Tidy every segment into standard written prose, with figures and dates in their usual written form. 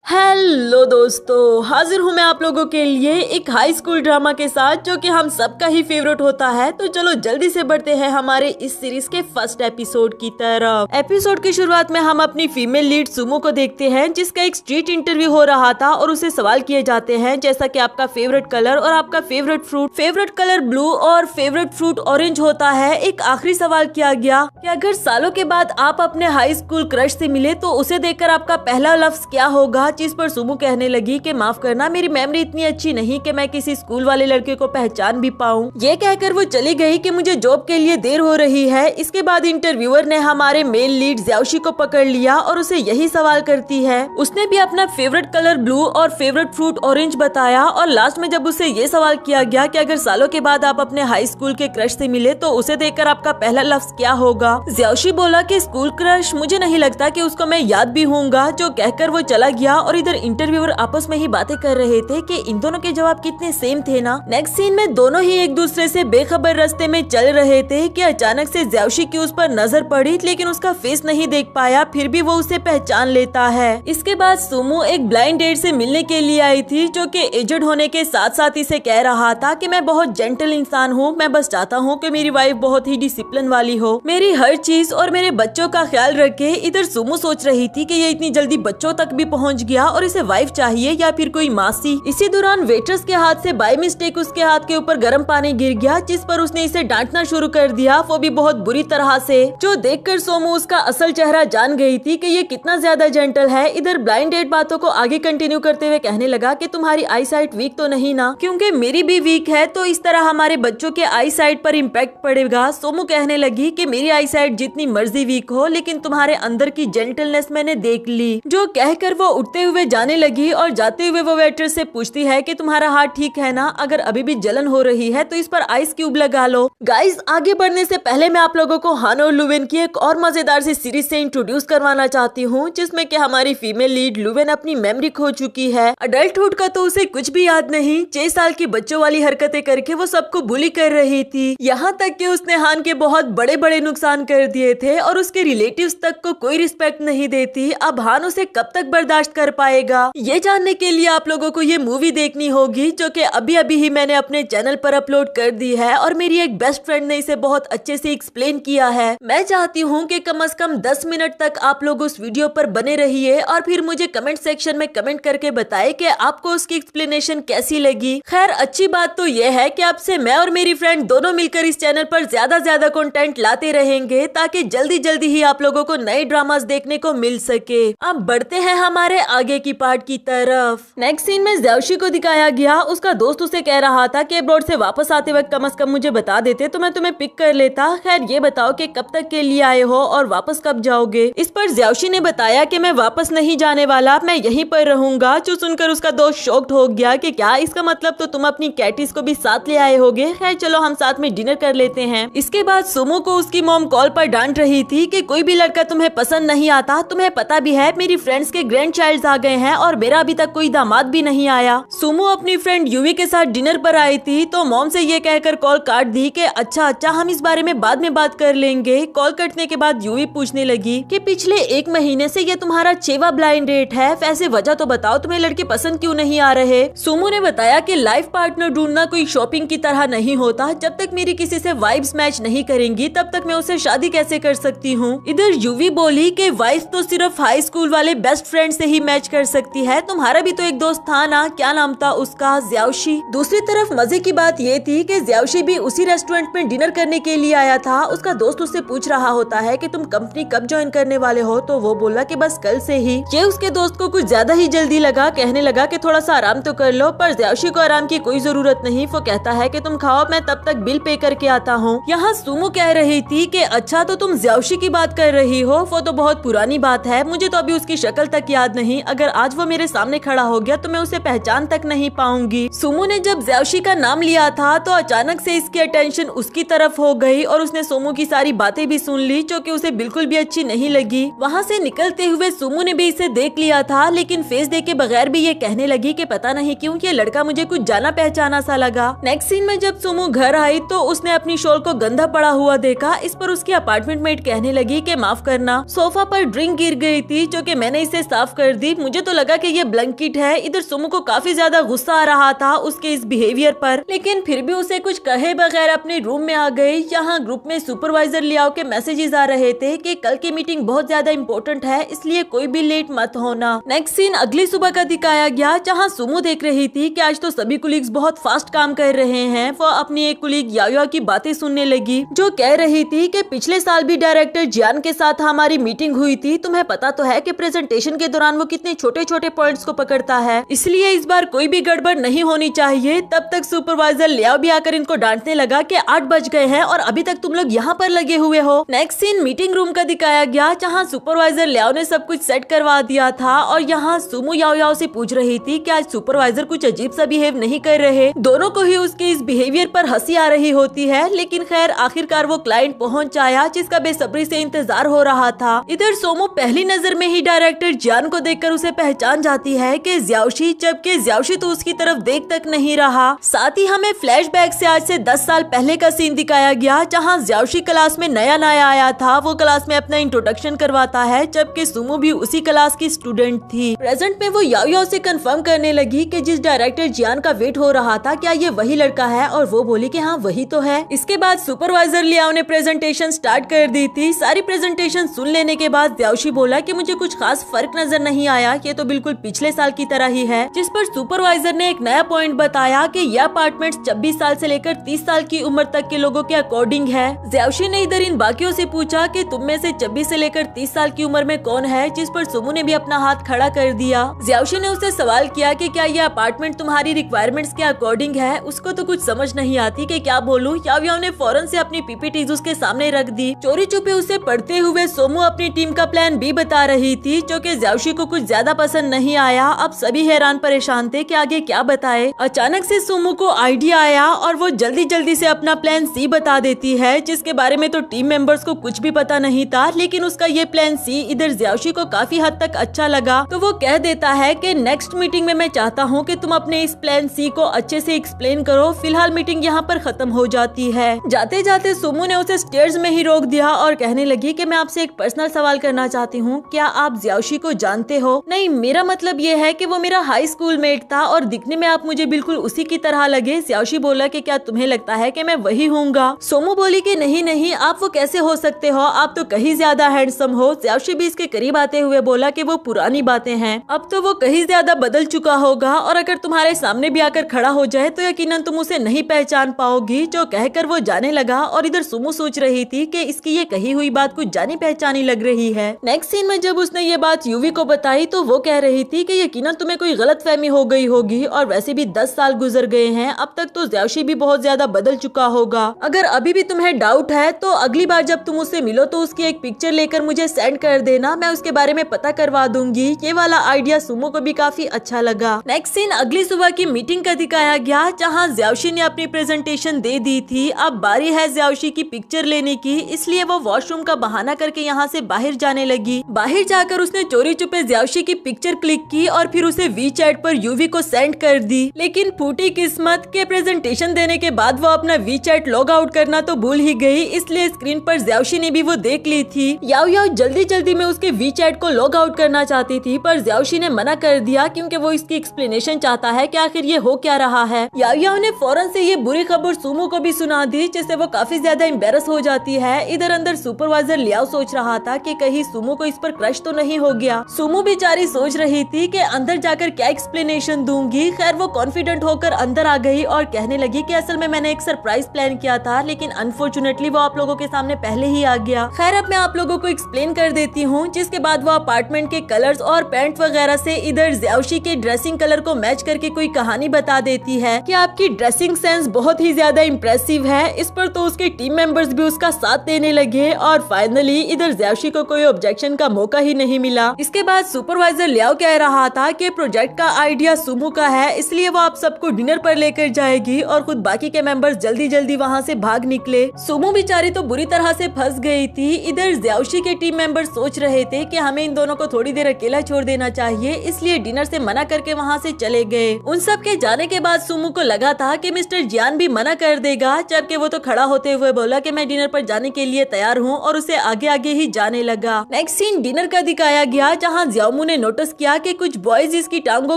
Hello दोस्तों, हाजिर हूँ मैं आप लोगों के लिए एक हाई स्कूल ड्रामा के साथ जो कि हम सबका ही फेवरेट होता है। तो चलो जल्दी से बढ़ते हैं हमारे इस सीरीज के फर्स्ट एपिसोड की तरफ। एपिसोड की शुरुआत में हम अपनी फीमेल लीड सुमो को देखते हैं, जिसका एक स्ट्रीट इंटरव्यू हो रहा था और उसे सवाल किए जाते हैं जैसा कि आपका फेवरेट कलर और आपका favourite fruit. Favourite colour blue और फेवरेट फ्रूट ऑरेंज होता है। एक आखिरी सवाल किया गया कि अगर सालों के बाद आप अपने हाई स्कूल क्रश से मिले तो उसे देखकर आपका पहला लफ्ज क्या होगा। जिस पर सुमो कहने लगी कि माफ करना, मेरी मेमोरी इतनी अच्छी नहीं कि मैं किसी स्कूल वाले लड़के को पहचान भी पाऊं। ये कहकर वो चली गई कि मुझे जॉब के लिए देर हो रही है। इसके बाद इंटरव्यूअर ने हमारे मेल लीड ज्याओशी को पकड़ लिया और उसे यही सवाल करती है। उसने भी अपना फेवरेट कलर ब्लू और फेवरेट फ्रूट ऑरेंज बताया और लास्ट में जब उसे ये सवाल किया गया कि अगर सालों के बाद आप अपने हाई स्कूल के क्रश से मिले तो उसे देखकर आपका पहला लफ्ज क्या होगा। ज्याओशी बोला कि स्कूल क्रश, मुझे नहीं लगता कि उसको मैं याद भी हूँगा। जो कहकर वो चला गया और इधर इंटरव्यूअर आपस में ही बातें कर रहे थे कि इन दोनों के जवाब कितने सेम थे ना। नेक्स्ट सीन में दोनों ही एक दूसरे से बेखबर रास्ते में चल रहे थे कि अचानक से ज्याओशी की उस पर नजर पड़ी, लेकिन उसका फेस नहीं देख पाया, फिर भी वो उसे पहचान लेता है। इसके बाद सुमो एक ब्लाइंड डेट से मिलने के लिए आई थी, जो कि एजेड होने के साथ साथ इसे कह रहा था कि मैं बहुत जेंटल इंसान हूँ, मैं बस चाहता हूँ कि मेरी वाइफ बहुत ही डिसिप्लिन वाली हो, मेरी हर चीज और मेरे बच्चों का ख्याल रखे। इधर सुमो सोच रही थी कि ये इतनी जल्दी बच्चों तक भी पहुँच गया और इसे वाइफ चाहिए या फिर कोई मासी। इसी दौरान वेट्रेस के हाथ से बाय मिस्टेक उसके हाथ के ऊपर गर्म पानी गिर गया, जिस पर उसने इसे डांटना शुरू कर दिया, वो भी बहुत बुरी तरह से। जो देखकर सोमो उसका असल चेहरा जान गई थी कि ये कितना ज्यादा जेंटल है। इधर ब्लाइंड डेट बातों को आगे कंटिन्यू करते हुए कहने लगा कि तुम्हारी आई साइट वीक तो नहीं ना, क्योंकि मेरी भी वीक है, तो इस तरह हमारे बच्चों के आई साइट पर इम्पैक्ट पड़ेगा। सोमो कहने लगी कि मेरी आई साइट जितनी मर्जी वीक हो, लेकिन तुम्हारे अंदर की जेंटलनेस मैंने देख ली। जो कहकर वो उठते हुए जाने लगी और जाते हुए वो वेट्रेस से पूछती है कि तुम्हारा हाथ ठीक है ना, अगर अभी भी जलन हो रही है तो इस पर आइस क्यूब लगा लो। गाइस, आगे बढ़ने से पहले मैं आप लोगों को हान और लुवेन की एक और मजेदार सी सीरीज से इंट्रोड्यूस करवाना चाहती हूँ, जिसमें कि हमारी फीमेल लीड लुवेन अपनी मेमोरी खो चुकी है। अडल्टहुड का तो उसे कुछ भी याद नहीं। 6 साल की बच्चों वाली हरकतें करके वो सबको बुली कर रही थी, यहाँ तक कि उसने हान के बहुत बड़े बड़े नुकसान कर दिए थे और उसके रिलेटिव्स तक को कोई रिस्पेक्ट नहीं देती। अब हान उसे कब तक बर्दाश्त कर पाएगा, ये जानने के लिए आप लोगों को ये मूवी देखनी होगी, जो कि अभी अभी ही मैंने अपने चैनल पर अपलोड कर दी है और मेरी एक बेस्ट फ्रेंड ने इसे बहुत अच्छे से एक्सप्लेन किया है। मैं चाहती हूँ कि कम से कम 10 मिनट तक आप लोग उस वीडियो पर बने रहिए और फिर मुझे कमेंट सेक्शन में कमेंट करके बताएं कि आपको उसकी एक्सप्लेनेशन कैसी लगी। खैर, अच्छी बात तो ये है कि आपसे मैं और मेरी फ्रेंड दोनों मिलकर इस चैनल पर ज्यादा कंटेंट लाते रहेंगे, ताकि जल्दी जल्दी ही आप लोगों को नए ड्रामास देखने को मिल सके। अब बढ़ते हैं हमारे आगे की पार्ट की तरफ। नेक्स्ट सीन में ज्याओशी को दिखाया गया। उसका दोस्त उसे कह रहा था कि अब्रॉड से वापस आते वक्त कम से कम मुझे बता देते तो मैं तुम्हें पिक कर लेता। खैर, ये बताओ कि कब तक के लिए आए हो और वापस कब जाओगे। इस पर ज्याओशी ने बताया कि मैं वापस नहीं जाने वाला, मैं यहीं पर रहूंगा। जो सुनकर उसका दोस्त शॉक्ड हो गया कि क्या, इसका मतलब तो तुम अपनी कैटिस को भी साथ ले आए होगे। खैर चलो, हम साथ में डिनर कर लेते हैं। इसके बाद सुमो को उसकी मॉम कॉल पर डांट रही थी कि कोई भी लड़का तुम्हें पसंद नहीं आता। तुम्हें पता भी है मेरी फ्रेंड्स के ग्रैंड चाइल्ड आ गए हैं और मेरा अभी तक कोई दामाद भी नहीं आया। सुमो अपनी फ्रेंड यूवी के साथ डिनर पर आई थी, तो मॉम से ये कहकर कॉल काट दी कि अच्छा हम इस बारे में बाद में बात कर लेंगे। कॉल कटने के बाद यूवी पूछने लगी कि पिछले 1 महीने से ये तुम्हारा 6वां ब्लाइंड डेट है, वैसे वजह तो बताओ, तुम्हें लड़के पसंद क्यों नहीं आ रहे। सुमो ने बताया कि लाइफ पार्टनर ढूंढना कोई शॉपिंग की तरह नहीं होता। जब तक मेरी किसी से वाइब्स मैच नहीं करेंगी तब तक मैं उससे शादी कैसे कर सकती हूँ। इधर यूवी बोली कि वाइफ तो सिर्फ हाई स्कूल वाले बेस्ट फ्रेंड से ही मैच कर सकती है, तुम्हारा भी तो एक दोस्त था ना, क्या नाम था उसका, ज्याओशी। दूसरी तरफ मजे की बात ये थी कि ज्याओशी भी उसी रेस्टोरेंट में डिनर करने के लिए आया था। उसका दोस्त उससे पूछ रहा होता है कि तुम कंपनी कब ज्वाइन करने वाले हो, तो वो बोला कि बस कल से ही। ये उसके दोस्त को कुछ ज्यादा ही जल्दी लगा, कहने लगा कि थोड़ा सा आराम तो कर लो, पर ज्याओशी को आराम की कोई जरूरत नहीं। वो कहता है कि तुम खाओ, मैं तब तक बिल पे करके आता हूँ। यहाँ सुमो कह रही थी कि अच्छा, तो तुम ज्याओशी की बात कर रही हो, वो तो बहुत पुरानी बात है, मुझे तो अभी उसकी शक्ल तक याद नहीं। अगर आज वो मेरे सामने खड़ा हो गया तो मैं उसे पहचान तक नहीं पाऊंगी। सुमो ने जब ज्याओशी का नाम लिया था तो अचानक से इसकी अटेंशन उसकी तरफ हो गई और उसने सुमो की सारी बातें भी सुन ली, जो कि उसे बिल्कुल भी अच्छी नहीं लगी। वहाँ से निकलते हुए सुमो ने भी इसे देख लिया था, लेकिन फेस देखे बगैर भी ये कहने लगी कि पता नहीं क्यों ये लड़का मुझे कुछ जाना पहचाना सा लगा। नेक्स्ट सीन में जब सुमो घर आई तो उसने अपनी शॉल को गंदा पड़ा हुआ देखा। इस पर उसकी अपार्टमेंट मेट कहने लगी कि माफ करना, सोफा पर ड्रिंक गिर गई थी, जो कि मैंने इसे साफ कर दी। बोली मुझे तो लगा कि ये ब्लैंकेट है। इधर सुमो को काफी ज्यादा गुस्सा आ रहा था उसके इस बिहेवियर पर, लेकिन फिर भी उसे कुछ कहे बगैर अपने रूम में आ गई। यहाँ ग्रुप में सुपरवाइजर लियाओ के मैसेजेस आ रहे थे कि कल की मीटिंग बहुत ज्यादा इम्पोर्टेंट है, इसलिए कोई भी लेट मत होना। नेक्स्ट सीन अगली सुबह का दिखाया गया, जहाँ सुमो देख रही थी कि आज तो सभी कुलीग्स बहुत फास्ट काम कर रहे हैं। वो अपनी एक कुलीग याओ की बातें सुनने लगी, जो कह रही थी कि पिछले साल भी डायरेक्टर जियान के साथ हमारी मीटिंग हुई थी। तुम्हें पता तो है कि प्रेजेंटेशन के दौरान वो कितने छोटे छोटे पॉइंट्स को पकड़ता है, इसलिए इस बार कोई भी गड़बड़ नहीं होनी चाहिए। तब तक सुपरवाइजर लियाओ भी आकर इनको डांटने लगा कि 8 बज गए हैं और अभी तक तुम लोग यहाँ पर लगे हुए हो। नेक्स्ट सीन मीटिंग रूम का दिखाया गया, जहाँ सुपरवाइजर लियाओ ने सब कुछ सेट करवा दिया था और यहाँ सुमो याओ से पूछ रही थी कि आज सुपरवाइजर कुछ अजीब सा बिहेव नहीं कर रहे। दोनों को ही उसके इस बिहेवियर पर हंसी आ रही होती है, लेकिन खैर आखिरकार वो क्लाइंट पहुँच आया जिसका बेसब्री से इंतजार हो रहा था। इधर सोमो पहली नजर में ही डायरेक्टर जियान को देखकर उसे पहचान जाती है कि ज्याओशी, जबकि ज्याओशी तो उसकी तरफ देख तक नहीं रहा। साथ ही हमें फ्लैशबैक से आज से 10 साल पहले का सीन दिखाया गया, जहां ज्याओशी क्लास में नया आया था। वो क्लास में अपना इंट्रोडक्शन करवाता है, जबकि सुमो भी उसी क्लास की स्टूडेंट थी। प्रेजेंट में वो याओ से कंफर्म करने लगी कि जिस डायरेक्टर जियान का वेट हो रहा था, क्या ये वही लड़का है, और वो बोली कि हाँ वही तो है। इसके बाद सुपरवाइजर लियाओ ने प्रेजेंटेशन स्टार्ट कर दी थी। सारी प्रेजेंटेशन सुन लेने के बाद ज्याओशी बोला कि मुझे कुछ खास फर्क नजर नहीं आया, ये तो बिल्कुल पिछले साल की तरह ही है। जिस पर सुपरवाइजर ने एक नया पॉइंट बताया कि यह अपार्टमेंट 26 साल से लेकर 30 साल की उम्र तक के लोगों के अकॉर्डिंग है। ज्याओशी ने इधर इन बाकियों से पूछा कि तुम में से 26 से लेकर 30 साल की उम्र में कौन है, जिस पर सुमो ने भी अपना हाथ खड़ा कर दिया। ज्याओशी ने उससे सवाल किया कि क्या यह अपार्टमेंट तुम्हारी रिक्वायरमेंट्स के अकॉर्डिंग है। उसको तो कुछ समझ नहीं आती कि क्या बोलूं। याओ ने फौरन से अपनी पीपीटीज उसके सामने रख दी। चोरी छुपे उसे पढ़ते हुए सोमो अपनी टीम का प्लान बी बता रही थी, जो कि ज्याओशी को कुछ ज्यादा पसंद नहीं आया। अब सभी हैरान परेशान थे कि आगे क्या बताए। अचानक से सोमो को आइडिया आया और वो जल्दी से अपना प्लान सी बता देती है, जिसके बारे में तो टीम मेंबर्स को कुछ भी पता नहीं था। लेकिन उसका ये प्लान सी इधर ज्याओशी को काफी हद तक अच्छा लगा, तो वो कह देता है कि नेक्स्ट मीटिंग में मैं चाहता हूँ कि तुम अपने इस प्लान सी को अच्छे से एक्सप्लेन करो। फिलहाल मीटिंग यहाँ पर खत्म हो जाती है। जाते जाते सोमो ने उसे स्टेयर्स में ही रोक दिया और कहने लगी कि मैं आपसे एक पर्सनल सवाल करना चाहती हूँ, क्या आप ज्याओशी को जानते हो? नहीं, मेरा मतलब ये है कि वो मेरा हाई स्कूल मेट था और दिखने में आप मुझे बिल्कुल उसी की तरह लगे। ज्याओशी बोला कि क्या तुम्हें लगता है कि मैं वही हूँगा? सोमो बोली कि नहीं, आप वो कैसे हो सकते हो, आप तो कहीं ज्यादा हैंडसम हो। ज्याओशी भी इसके करीब आते हुए बोला कि वो पुरानी बातें हैं, अब तो वो कहीं ज्यादा बदल चुका होगा और अगर तुम्हारे सामने भी आकर खड़ा हो जाए तो यकीनन तुम उसे नहीं पहचान पाओगी। जो कहकर वो जाने लगा और इधर सुमो सोच रही थी कि इसकी ये कही हुई बात कुछ जानी पहचानी लग रही है। नेक्स्ट सीन में जब उसने ये बात यूवी को बताई तो वो कह रही थी कि यकीनन तुम्हें कोई गलतफहमी हो गई होगी और वैसे भी 10 साल गुजर गए हैं, अब तक तो ज्याओशी भी बहुत ज्यादा बदल चुका होगा। अगर अभी भी तुम्हें डाउट है तो अगली बार जब तुम उससे मिलो तो उसकी एक पिक्चर लेकर मुझे सेंड कर देना, मैं उसके बारे में पता करवा दूंगी। ये वाला आइडिया सुमो को भी काफी अच्छा लगा। नेक्स्ट सीन अगली सुबह की मीटिंग का दिखाया गया, जहाँ ज्याओशी ने अपनी प्रेजेंटेशन दे दी थी। अब बारी है ज्याओशी की पिक्चर लेने की, इसलिए वो वॉशरूम का बहाना करके यहाँ से बाहर जाने लगी। बाहर जाकर उसने चोरी छुपे ज्याओशी की पिक्चर क्लिक की और फिर उसे वी चैट पर यूवी को सेंड कर दी। लेकिन फूटी किस्मत के प्रेजेंटेशन देने के बाद वो अपना वी चैट लॉग आउट करना तो भूल ही गई, इसलिए स्क्रीन पर ज्याओशी ने भी वो देख ली थी। याओ जल्दी में उसके वी चैट को लॉग आउट करना चाहती थी, पर ज्याओशी ने मना कर दिया क्योंकि वो इसकी एक्सप्लेनेशन चाहता है कि आखिर ये हो क्या रहा है। याओ ने फौरन से ये बुरी खबर सुमो को भी सुना दी, जिससे वो काफी ज्यादा एम्बेरस हो जाती है। इधर अंदर सुपरवाइजर लियाओ सोच रहा था कि कहीं सुमो को इस पर क्रश तो नहीं हो गया। सुमो बेचारी सोच रही थी कि अंदर जाकर क्या एक्सप्लेनेशन दूंगी। खैर वो कॉन्फिडेंट होकर अंदर आ गई और कहने लगी कि असल में मैंने एक सरप्राइज प्लान किया था, लेकिन अनफॉर्चुनेटली वो आप लोगों के सामने पहले ही आ गया। खैर अब मैं आप लोगों को एक्सप्लेन कर देती हूँ। जिसके बाद वो अपार्टमेंट के कलर्स और पेंट वगैरह से इधर ज्याओशी के ड्रेसिंग कलर को मैच करके कोई कहानी बता देती है कि आपकी ड्रेसिंग सेंस बहुत ही ज्यादा इम्प्रेसिव है। इस पर तो उसके टीम मेंबर्स भी उसका साथ देने लगे और फाइनली इधर ज्याओशी को कोई ऑब्जेक्शन का मौका ही नहीं मिला। इसके बाद सुपरवाइजर लियाओ कह रहा था कि प्रोजेक्ट का आइडिया सुमो का है, इसलिए वो आप सबको डिनर पर लेकर जाएगी और खुद बाकी के मेंबर्स जल्दी वहाँ से भाग निकले। सुमो बेचारी तो बुरी तरह से फंस गई थी। इधर ज्याओशी के टीम मेंबर्स सोच रहे थे कि हमें इन दोनों को थोड़ी देर अकेला छोड़ देना चाहिए, इसलिए डिनर से मना करके वहाँ से चले गए। उन सब के जाने के बाद सुमो को लगा था कि मिस्टर जियान भी मना कर देगा, जबकि वो तो खड़ा होते हुए बोला कि मैं डिनर पर जाने के लिए तैयार हूँ और उसे आगे ही जाने लगा। नेक्स्ट सीन डिनर का दिखाया गया, जहाँ ज्याओमू सुमो ने नोटिस किया कि कुछ बॉयज इसकी टांगों